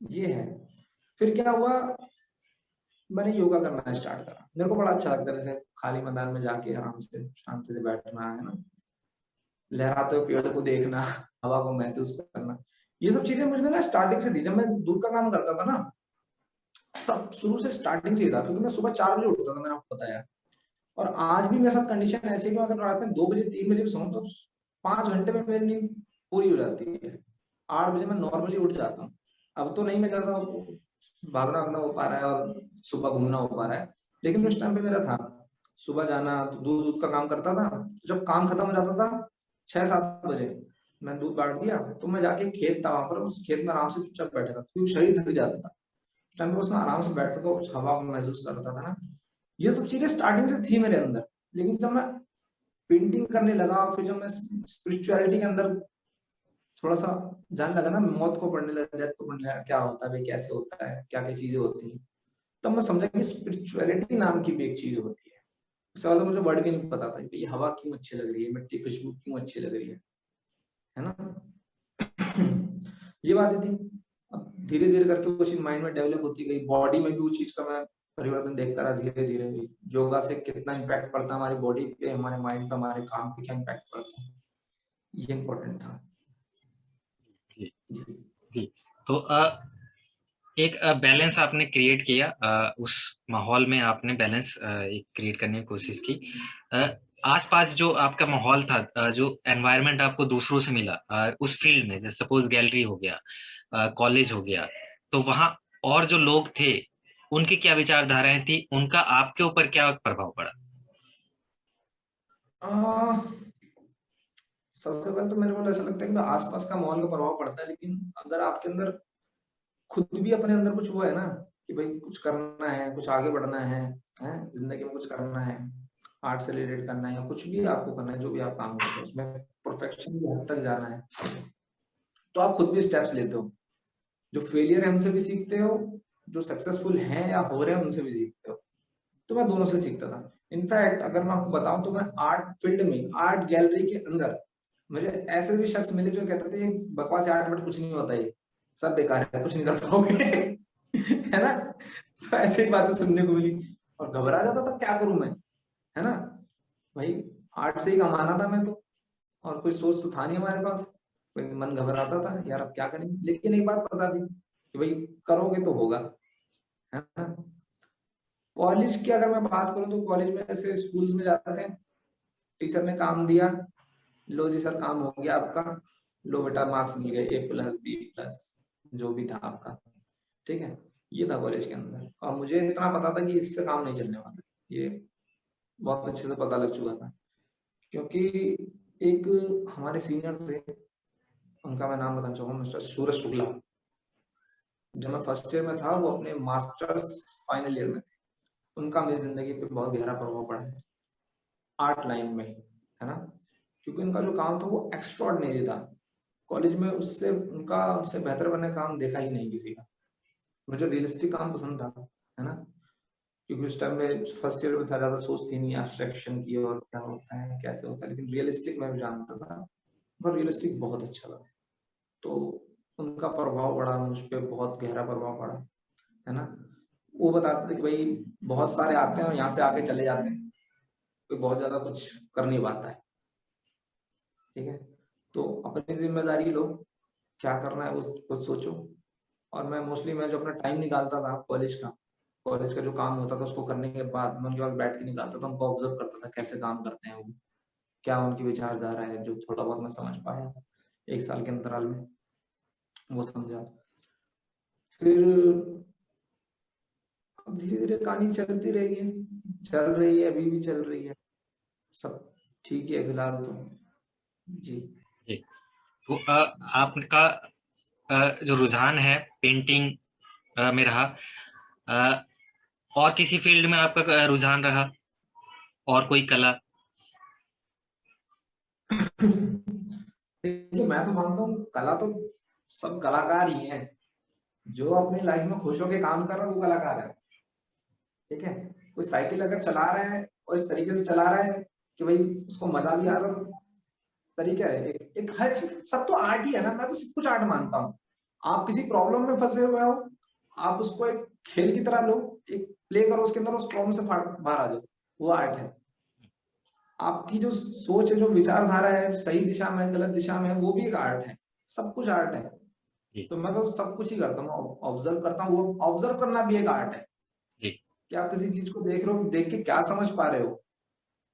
ये है। फिर क्या हुआ, मैंने योगा करना स्टार्ट करा, मेरे को बड़ा अच्छा लगता है जैसे खाली मैदान में जाके आराम से शांति से बैठना है ना, लहराते हुए पेड़ को देखना, हवा को महसूस करना, ये सब चीजें मुझ में ना स्टार्टिंग से थी। जब मैं दूध का काम करता था ना, सब शुरू से स्टार्टिंग से ही था, क्योंकि मैं सुबह 4 बजे उठता था, मैंने आपको बताया। और आज भी मेरे साथ कंडीशन ऐसी है कि अगर रात में 2 बजे 3 बजे भी सोऊं तो 5 घंटे में मेरी नींद पूरी हो जाती है। 8 बजे मैं नॉर्मली उठ जाता हूँ। अब तो नहीं मैं ज्यादा भागना वागना हो पा रहा है और सुबह घूमना हो पा रहा है, लेकिन उस टाइम पे मेरा था सुबह जाना, तो दूध दूध का काम करता था। जब काम खत्म हो जाता था 6-7 बजे, मैं दूध बांट दिया तो मैं जाके खेत था वहां पर, उस खेत में आराम से चुपचाप बैठा था, क्योंकि शरीर थक जाता था। उस टाइम पे उसमें आराम से बैठता था, उस हवा को महसूस करता था ना। ये सब चीजें स्टार्टिंग से थी मेरे अंदर, लेकिन जब मैं पेंटिंग करने लगा, फिर जब मैं स्पिरिचुअलिटी के अंदर थोड़ा सा जानने लगा ना, मौत को पढ़ने लगा, डेथ को पढ़ने लगा, क्या होता है भाई, कैसे होता है, क्या क्या चीजें होती हैं, तब मैं समझा कि स्पिरिचुअलिटी नाम की भी एक चीज होती है। उससे पहले मुझे वर्ड भी नहीं पता था कि ये हवा क्यों अच्छी लग रही है, मिट्टी खुशबू क्यों अच्छी लग रही है ना। ये बातें थी। अब धीरे धीरे करके वो चीज माइंड में डेवलप होती गई, बॉडी में भी उस चीज का मैं परिवर्तन देखता रहा धीरे धीरे। योगा से कितना इम्पैक्ट पड़ता है हमारी बॉडी पे, हमारे माइंड पे, हमारे काम पे क्या इम्पैक्ट पड़ता है, ये इम्पोर्टेंट था।
जी
जी।
जी। तो एक बैलेंस आपने क्रिएट किया, उस माहौल में आपने बैलेंस एक क्रिएट करने की कोशिश की। आसपास जो आपका माहौल था, जो एनवायरनमेंट आपको दूसरों से मिला उस फील्ड में, जैसे सपोज गैलरी हो गया, कॉलेज हो गया, तो वहाँ और जो लोग थे उनकी क्या विचारधाराएं थी, उनका आपके ऊपर क्या प्रभाव पड़ा?
सबसे पहले तो मेरे को ऐसा लगता है कि आसपास का माहौल का प्रभाव पड़ता है, लेकिन अगर आपके अंदर खुद भी अपने अंदर कुछ वो है ना कि भाई कुछ करना है, कुछ आगे बढ़ना है जिंदगी में कुछ करना है, आर्ट से रिलेटेड करना है या कुछ भी आपको करना है, जो भी आप काम करते हो उसमें परफेक्शन की हद तक जाना है, तो आप खुद भी स्टेप्स लेते हो। जो फेलियर है उनसे भी सीखते हो, जो सक्सेसफुल हैं या हो रहे हैं उनसे भी सीखते हो। तो मैं दोनों से सीखता था। इनफैक्ट अगर मैं आपको बताऊं तो मैं आर्ट फील्ड में, आर्ट गैलरी के अंदर मुझे ऐसे भी शख्स मिले जो कहते थे बकवास आर्ट बट कुछ नहीं होता, ये सब बेकार है, कुछ नहीं कर पाओगे। है ना। तो ऐसे ही बातें सुनने को मिली और घबरा जाता था, क्या करूं मैं, है ना। भाई आर्ट से ही कमाना था मैं तो, और कोई सोच तो था नहीं हमारे पास। कोई मन घबराता था यार अब क्या करेंगे, लेकिन एक बात पता थी कि भाई करोगे तो होगा, है ना। कॉलेज की अगर मैं बात करूं तो कॉलेज में ऐसे स्कूल्स में जाते हैं, टीचर ने काम दिया, लो जी सर काम हो गया आपका, लो बेटा मार्क्स मिल गए A+B+, जो भी था आपका, ठीक है। ये था कॉलेज के अंदर, और मुझे इतना पता था कि इससे काम नहीं चलने वाला, ये बहुत अच्छे से पता लग चुका था। क्योंकि एक हमारे सीनियर थे, उनका मैं नाम बताना चाहूंगा, मिस्टर सूरज शुक्ला। जब मैं फर्स्ट ईयर में था, वो अपने मास्टर्स फाइनल ईयर में थे। उनका मेरी जिंदगी पे बहुत गहरा प्रभाव पड़ा है आर्ट लाइन में, है ना। क्योंकि उनका जो काम था वो एक्स्ट्रॉर्डिनरी था। कॉलेज में उससे उनका उससे बेहतर बनने का काम देखा ही नहीं किसी का। मुझे रियलिस्टिक काम पसंद था, है ना। क्योंकि उस टाइम में फर्स्ट ईयर में था, ज्यादा सोच थी नहीं एब्स्ट्रैक्शन की और क्या होता है कैसे होता है, लेकिन रियलिस्टिक मैं भी जानता था और रियलिस्टिक बहुत अच्छा लगा। तो उनका प्रभाव पड़ा मुझ पर, बहुत गहरा प्रभाव पड़ा, है ना। वो बताते थे कि भाई बहुत सारे आते हैं और यहाँ से आके चले जाते हैं, कोई बहुत ज्यादा कुछ कर नहीं पाता है, ठीक है। तो अपनी जिम्मेदारी लो, क्या करना है वो खुद सोचो। और मैं जो अपना टाइम निकालता था कॉलेज का जो काम होता था उसको करने के बाद मैं उनके पास बैठ के निकालता था, उनको ऑब्जर्व करता था कैसे काम करते हैं वो, क्या उनकी विचारधारा है, जो थोड़ा बहुत मैं समझ पाया 1 साल के अंतराल में, वो समझा। फिर अब धीरे धीरे कहानी चलती रही है, चल रही है, अभी भी चल रही है, सब ठीक है फिलहाल तो। जी।
जी। तो आपका जो रुझान है पेंटिंग में रहा, अ, और किसी फील्ड में आपका रुझान रहा, और कोई कला?
देखिए मैं तो मानता हूँ कला तो सब कलाकार ही हैं। जो अपनी लाइफ में खुश होकर काम कर रहा है वो कलाकार है। ठीक है। कोई साइकिल अगर चला रहा है और इस तरीके से चला रहा है कि भाई उसको मजा भी आ रहा है, तरीका है। एक हर चीज सब तो आर्ट ही है ना। मैं तो सब कुछ आर्ट मानता हूँ। आप किसी प्रॉब्लम में फंसे हुए हो, आप उसको एक खेल की तरह लो, एक प्ले करो उसके अंदर, उस प्रॉब्लम से बाहर आ जाओ, वो आर्ट है। आपकी जो सोच है, जो विचारधारा है, सही दिशा में गलत दिशा में, वो भी एक आर्ट है। सब कुछ आर्ट है।
जी।
तो मैं तो सब कुछ ही करता हूँ, ऑब्जर्व करता हूँ। वो ऑब्जर्व करना भी एक आर्ट है
जी।
कि आप किसी चीज को देख रहे हो, देख के क्या समझ पा रहे हो,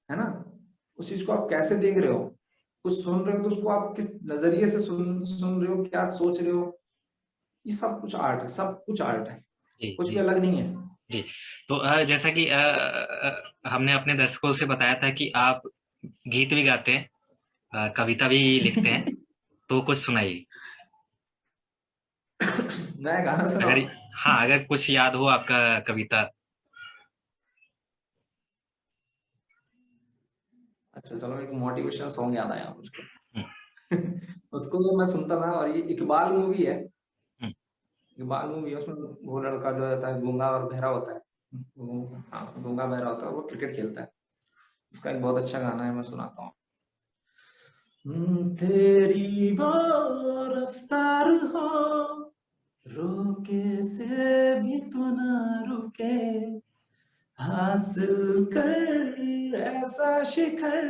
है ना। उस चीज को आप कैसे देख रहे हो, कुछ सुन रहे हो तो उसको आप किस नजरिए से सुन सुन रहे हो, क्या सोच रहे हो। ये सब कुछ आर्ट है, सब कुछ आर्ट है।
जी।
कुछ भी
जी।
अलग नहीं है।
जी। तो जैसा कि हमने अपने दर्शकों से बताया था कि आप गीत भी गाते हैं, कविता भी लिखते हैं, तो कुछ सुनाइए।
मैं गाना
अगर,
सुनाऊं?
हाँ, अगर कुछ याद हो आपका कविता।
अच्छा चलो, एक मोटिवेशनल सॉन्ग याद आया मुझको।
हम्म।
उसको तो मैं सुनता था, और ये इकबाल मूवी है।
हम्म।
इकबाल मूवी है, उसमें वो लड़का जो होता है गूंगा और बहरा होता है। हाँ, गूंगा बहरा होता है, वो क्रिकेट खेलता है। उसका एक बहुत अच्छा गाना है, मैं सुनाता हूँ। तेरी वो रफ्तार हो, रोके से भी तू ना रुके, हासिल कर ऐसा शिखर,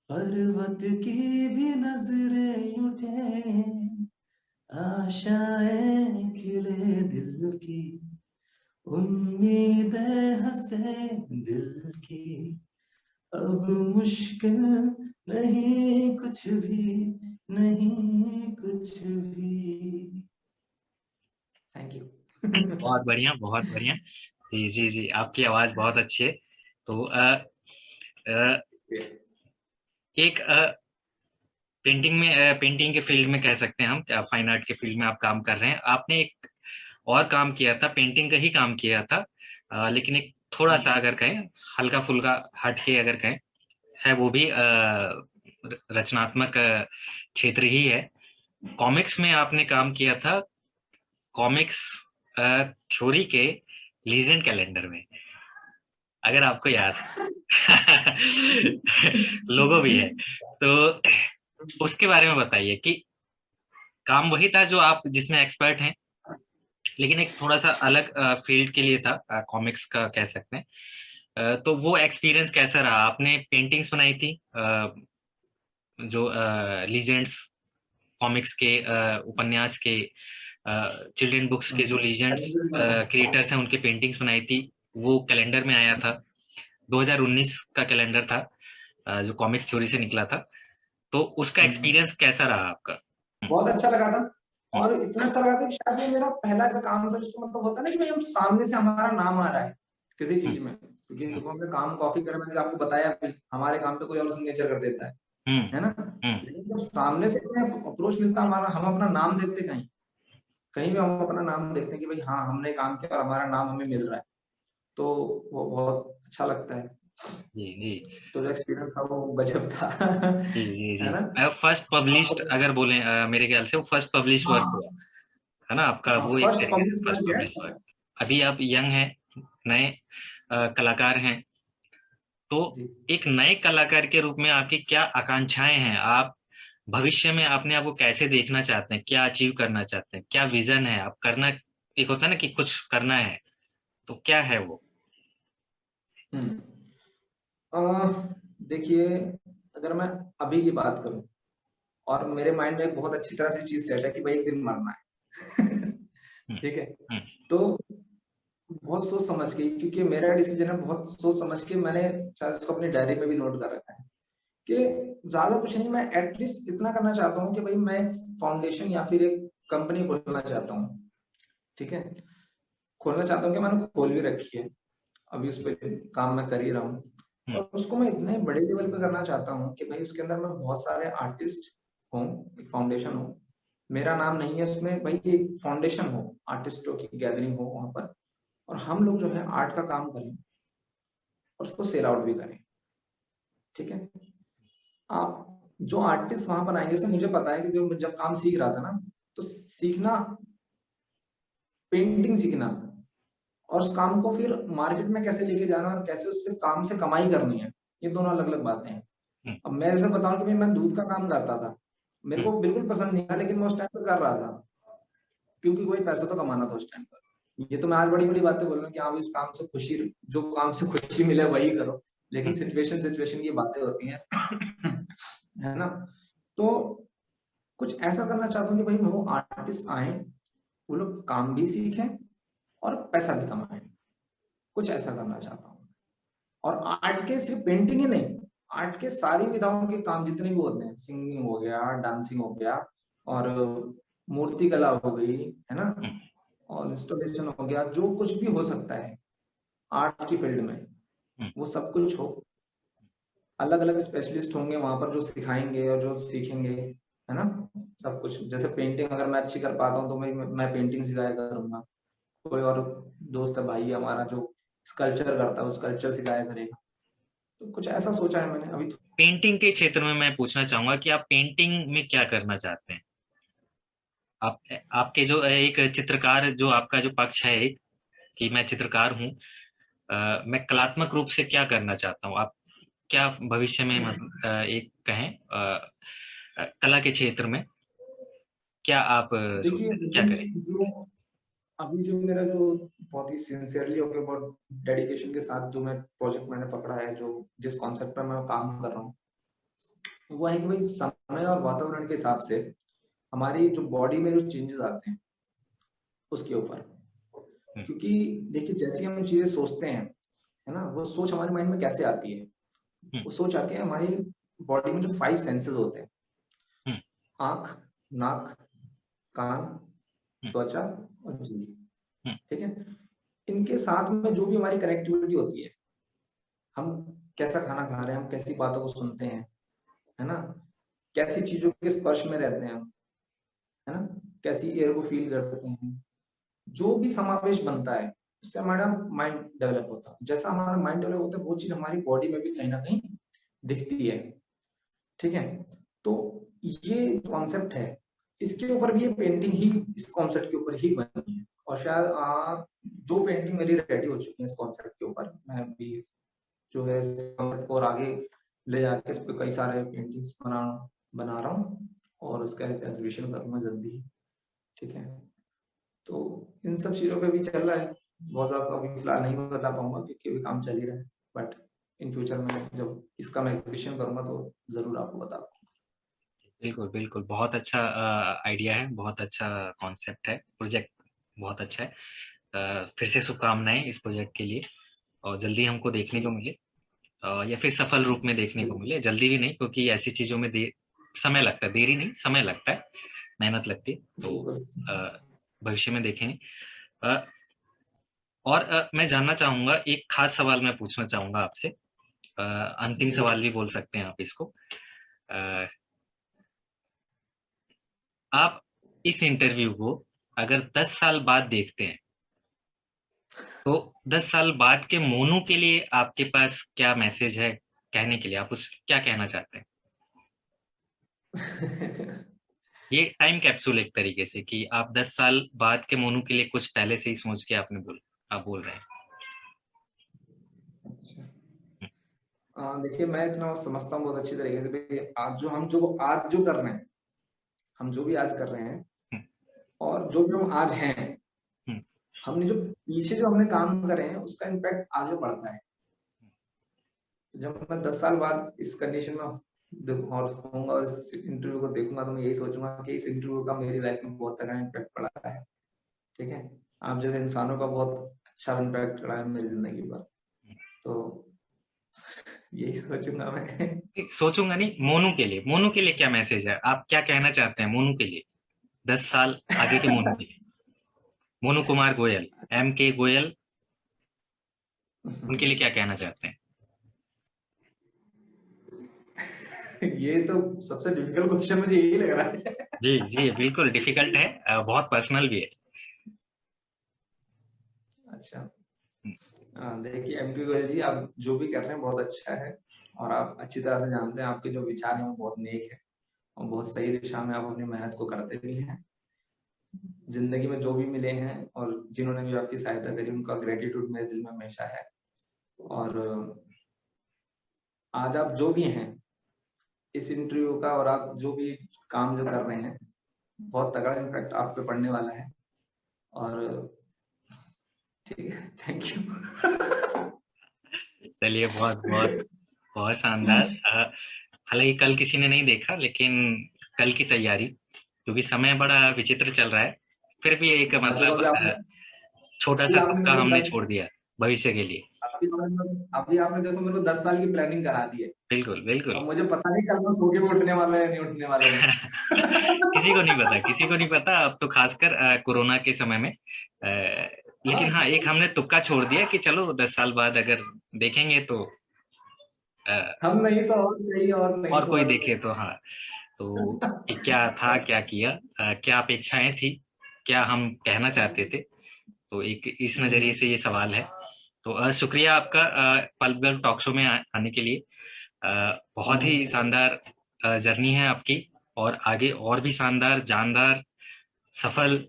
पर्वत की भी नजरें उठे, आशाएं खिले दिल की, उम्मीदें हंसे दिल की, अब मुश्किल नहीं कुछ भी, नहीं कुछ भी। Thank you.
बहुत बढ़िया, बहुत बढ़िया। जी जी जी, आपकी आवाज बहुत अच्छी है। तो अ, एक पेंटिंग में, पेंटिंग के फील्ड में कह सकते हैं हम, फाइन आर्ट के फील्ड में आप काम कर रहे हैं। आपने एक और काम किया था, पेंटिंग का ही काम किया था, लेकिन एक थोड़ा सा अगर कहें, हल्का फुल्का हट के अगर कहें, है वो भी रचनात्मक क्षेत्र ही है। कॉमिक्स में आपने काम किया था, कॉमिक्स थ्योरी के लीजेंड कैलेंडर में, अगर आपको याद लोगो भी है, तो उसके बारे में बताइए कि काम वही था जो आप जिसमें एक्सपर्ट हैं, लेकिन एक थोड़ा सा अलग फील्ड के लिए था, कॉमिक्स का कह सकते हैं। तो वो एक्सपीरियंस कैसा रहा? आपने पेंटिंग्स बनाई थी, जो लीजेंड्स, कॉमिक्स के, उपन्यास के, चिल्ड्रन बुक्स के जो लीजेंड्स क्रिएटर्स हैं, उनकी पेंटिंग्स बनाई थी। वो कैलेंडर में आया था, 2019 का कैलेंडर था, जो कॉमिक्स थ्योरी से निकला था। तो उसका एक्सपीरियंस कैसा रहा आपका? हम्म।
बहुत अच्छा लगा था।
हम्म।
और इतना अच्छा लगा था कि शायद ये मेरा पहला ऐसा काम था जिसको मतलब होता है ना कि भाई हम सामने से हमारा नाम आ रहा है किसी
हम्म।
चीज में। क्योंकि देखो हमने काम कॉपी करे, मैंने आपको बताया भी, हमारे काम पे कोई और सिग्नेचर कर देता
हम्म।
है ना।
हम्म।
लेकिन जब सामने से हमें अप्रोच मिलता है, हमारा, हम अपना नाम देखते कहीं, कहीं भी हम अपना नाम देखते हैं कि भाई हाँ हमने काम किया और हमारा नाम हमें मिल रहा है, तो वो बहुत अच्छा लगता है।
जी जी
तो जो एक्सपीरियंस था वो गजब था।
जी जी जी।
है ना।
फर्स्ट पब्लिश्ड अगर बोले, मेरे ख्याल से वो फर्स्ट पब्लिश वर्क हुआ,
हाँ
है ना आपका?
हाँ,
वो एक
फर्स्ट
तरीके से
पब्लिश
फर्स्ट
वर्क है।
Publish work. अभी आप यंग हैं, नए कलाकार हैं, तो
जी।
एक नए कलाकार के रूप में आपकी क्या आकांक्षाएं हैं? आप भविष्य में अपने आप को कैसे देखना चाहते हैं? क्या अचीव करना चाहते हैं? क्या विजन है आप करना? एक होता है ना कि कुछ करना है, तो क्या है वो?
हम्म। देखिए, अगर मैं अभी की बात करूं, और मेरे माइंड में एक बहुत अच्छी तरह से चीज सेट है कि भाई एक दिन मरना है।
हम्म।
ठीक है।
हम्म।
तो बहुत सोच समझ के, क्योंकि मेरा डिसीजन है, बहुत सोच समझ के मैंने शायद उसको अपनी डायरी में भी नोट कर रखा है कि ज्यादा कुछ नहीं, मैं एटलीस्ट इतना करना चाहता हूँ कि भाई मैं एक फाउंडेशन या फिर एक कंपनी खोलना चाहता हूँ। ठीक है। खोलना चाहता हूँ कि मैंने खोल भी रखी है, अभी उस पर काम मैं कर ही रहा हूँ। और उसको मैं इतने बड़े लेवल पे करना चाहता हूँ कि भाई उसके अंदर मैं बहुत सारे आर्टिस्ट हों, एक फाउंडेशन हो, मेरा नाम नहीं है उसमें, भाई एक फाउंडेशन हो, आर्टिस्टों की गैदरिंग हो वहां पर, और हम लोग जो है आर्ट का काम करें और उसको सेल आउट भी करें। ठीक है, आप जो आर्टिस्ट वहां पर आएंगे, जैसे मुझे पता है कि जो जब काम सीख रहा था ना, तो सीखना, पेंटिंग सीखना और उस काम को फिर मार्केट में कैसे लेके जाना और कैसे उससे काम से कमाई करनी है, ये दोनों अलग अलग बातें हैं। अब मैं ऐसे बताऊं कि भाई मैं दूध का काम करता था, मेरे को बिल्कुल पसंद नहीं था, लेकिन मैं उस टाइम पे कर रहा था क्योंकि कोई पैसा तो कमाना था उस टाइम पर। ये तो मैं आज बड़ी बड़ी बातें बोल रहा हूँ कि हाँ भाई, इस काम से खुशी, जो काम से खुशी मिले वही करो, लेकिन सिचुएशन सिचुएशन की बातें होती हैं है ना। तो कुछ ऐसा करना चाहता हूँ कि भाई वो आर्टिस्ट आए, वो लोग काम भी सीखें और पैसा भी कमाएं, कुछ ऐसा करना चाहता हूँ। और आर्ट के सिर्फ पेंटिंग ही नहीं, आर्ट के सारी विधाओं के काम जितने भी होते हैं, सिंगिंग हो गया, डांसिंग हो गया, और मूर्ति कला हो गई, है ना, और इंस्टॉलेशन हो गया, जो कुछ भी हो सकता है आर्ट की फील्ड में, वो सब कुछ हो। अलग अलग स्पेशलिस्ट होंगे वहां पर जो सिखाएंगे और जो सीखेंगे, है ना, सब कुछ। जैसे पेंटिंग अगर मैं अच्छी कर पाता हूँ तो मैं पेंटिंग सिखाया करूंगा, कोई और दोस्त है भाई है हमारा जो स्कल्पचर करता है, वो स्कल्पचर सिखाया करेगा। तो कुछ ऐसा सोचा है मैंने अभी।
पेंटिंग के क्षेत्र में मैं पूछना चाहूंगा कि आप पेंटिंग में क्या करना चाहते हैं? आप आपके जो एक चित्रकार, जो आपका जो पक्ष है एक, कि मैं चित्रकार हूँ, मैं कलात्मक रूप से क्या करना चाहता हूँ, आप क्या भविष्य में मतलब एक कहें कला के क्षेत्र में क्या आप
देखिए,
सोचते हैं क्या करें?
अभी जो अभी जो मेरा जो बहुत ही सिंसियरली होकर, बहुत डेडिकेशन के साथ जो मैं प्रोजेक्ट मैंने पकड़ा है, जो जिस कॉन्सेप्ट पर मैं काम कर रहा हूँ, वो है कि भाई समय और वातावरण के हिसाब से हमारी जो बॉडी में जो चेंजेस आते हैं उसके ऊपर।
हम्म,
क्योंकि देखिए, जैसी हम चीजें सोचते हैं, है ना, वो सोच हमारे माइंड में कैसे आती है,
हम्म,
वो सोच आती है हमारी बॉडी में जो 5 सेंसेस होते हैं,
हम्म,
आंख, नाक, कान,
हम्म,
त्वचा और जीभ।
हम्म,
ठीक है, इनके साथ में जो भी हमारी कनेक्टिविटी होती है, हम कैसा खाना खा रहे हैं, हम कैसी बातों को सुनते हैं, है ना, कैसी चीजों के स्पर्श में रहते हैं हम, है ना, कैसी एयर को फील करते हैं, जो भी समावेश बनता है, उससे हमारा माइंड डेवलप होता है। जैसा हमारा माइंड डेवलप होता है, वो चीज हमारी बॉडी में भी कहीं ना कहीं दिखती है। ठीक है, तो ये कॉन्सेप्ट है, इसके ऊपर भी ये पेंटिंग ही इस कॉन्सेप्ट के ऊपर ही बनी है। और शायद 2 पेंटिंग मेरी रेडी हो चुकी है इस कॉन्सेप्ट के ऊपर। मैं भी जो है इस कॉन्सेप्ट को और आगे ले जाके इस पे कई सारे पेंटिंग्स बना रहा हूँ, और उसका एक एग्जीबिशन करूंगा जल्दी ही। ठीक है, तो इन सब चीजों पे भी चल रहा है। बहुत ज्यादा अभी फिलहाल नहीं बता पाऊंगा क्योंकि अभी काम चल ही रहा है, बट इन फ्यूचर में जब इसका मैं एग्जीबिशन करूंगा तो जरूर आपको बता दूंगा।
बिल्कुल बिल्कुल, बहुत अच्छा आइडिया है, बहुत अच्छा कॉन्सेप्ट है, प्रोजेक्ट बहुत अच्छा है। फिर से शुभकामनाएं इस प्रोजेक्ट के लिए, और जल्दी हमको देखने को मिले, या फिर सफल रूप में देखने को
बिल्कुल
मिले। जल्दी भी नहीं, क्योंकि ऐसी चीजों में समय लगता है, देरी नहीं समय लगता है, मेहनत लगती है। तो
बिल्कुल।
भविष्य में देखेंगे। अ, और मैं जानना चाहूंगा, एक खास सवाल मैं पूछना चाहूंगा आपसे, अंतिम
जी।
सवाल भी बोल सकते हैं आप इसको। अ, आप इस इंटरव्यू को अगर 10 साल बाद देखते हैं, तो 10 साल बाद के मोनू के लिए आपके पास क्या मैसेज है कहने के लिए? आप उस क्या कहना चाहते हैं? ये टाइम कैप्सूल एक तरीके से, कि आप 10 साल बाद के मोनू के लिए कुछ पहले से ही सोच के आप बोल रहे हैं।
अच्छा, देखिए, मैं इतना समझता हूँ बहुत अच्छी तरीके से भाई, आज जो कर रहे हैं, हम जो भी आज कर रहे हैं,
हम्म,
और जो भी हम आज हैं,
हम्म,
हमने जो पीछे जो हमने काम करे हैं उसका इम्पैक्ट आगे बढ़ता है। तो जब मैं 10 साल बाद इस कंडीशन में देखूंगा और होऊंगा और इस इंटरव्यू को देखूंगा, तो मैं यही सोचूंगा कि इस इंटरव्यू का मेरी लाइफ में बहुत तगड़ा इम्पैक्ट पड़ा है। ठीक है, आप जैसे इंसानों का बहुत अच्छा इम्पैक्ट पड़ा है मेरी जिंदगी पर। तो यही सोचूंगा मैं।
सोचूंगा नहीं, मोनू के लिए क्या मैसेज है, आप क्या कहना चाहते हैं मोनू के लिए, 10 साल आगे के मोनू के लिए? मोनू कुमार गोयल, M K गोयल, उनके लिए क्या कहना चाहते हैं?
ये तो सबसे डिफिकल्ट क्वेश्चन मुझे यही लग रहा है।
जी जी बिल्कुल डिफिकल्ट है, बहुत पर्सनल भी है।
अच्छा, देखिए एम के गोयल जी, आप जो भी कर रहे हैं बहुत अच्छा है, और आप अच्छी तरह से जानते हैं आपके जो विचार हैं वो बहुत नेक है, और बहुत सही दिशा में आप अपनी मेहनत को करते भी हैं। जिंदगी में जो भी मिले हैं और जिन्होंने भी आपकी सहायता करी, उनका ग्रेटिट्यूड मेरे दिल में हमेशा है। और आज आप जो भी हैं इस इंटरव्यू का, और आप जो भी काम जो कर रहे हैं, बहुत तगड़ा इम्पैक्ट आप पे पड़ने वाला है। और ठीक है, थैंक यू।
चलिए बहुत बहुत बहुत शानदार। हालांकि कल किसी ने नहीं देखा, लेकिन कल की तैयारी, क्योंकि समय बड़ा विचित्र चल रहा है, फिर भी एक
मतलब
मतलब छोटा
अभी
सा
आपने
तुक्का
मेरे को
हमने
10
छोड़ दिया भविष्य के लिए।
अभी आपने देखो मेरे को 10 साल की प्लानिंग करा दी है।
बिल्कुल बिल्कुल।
अब मुझे पता नहीं कल मैं सो के भी उठने वाला है या नहीं उठने वाला हूँ।
किसी को नहीं पता, किसी को नहीं पता, अब तो खासकर कोरोना के समय में। लेकिन हाँ, एक हमने तुक्का छोड़ दिया कि चलो 10 साल बाद अगर देखेंगे तो
हम नहीं तो और सही, और नहीं
और
तो
कोई
और
देखे तो हाँ। तो कि क्या था, क्या किया, क्या अपेक्षाएं थी, क्या हम कहना चाहते थे, तो एक इस नजरिए से ये सवाल है। तो शुक्रिया आपका पल पल टॉक शो में आने के लिए। बहुत ही शानदार जर्नी है आपकी, और आगे और भी शानदार, जानदार, सफल,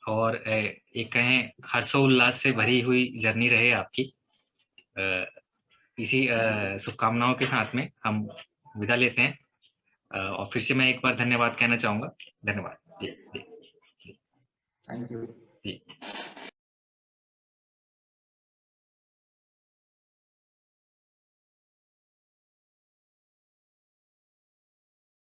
और एक कहें हर्षोल्लास से भरी हुई जर्नी रहे आपकी। अ, इसी शुभकामनाओं के साथ में हम विदा लेते हैं। और फिर से मैं एक बार धन्यवाद कहना चाहूंगा। धन्यवाद जी जी
थैंक यू।
जी।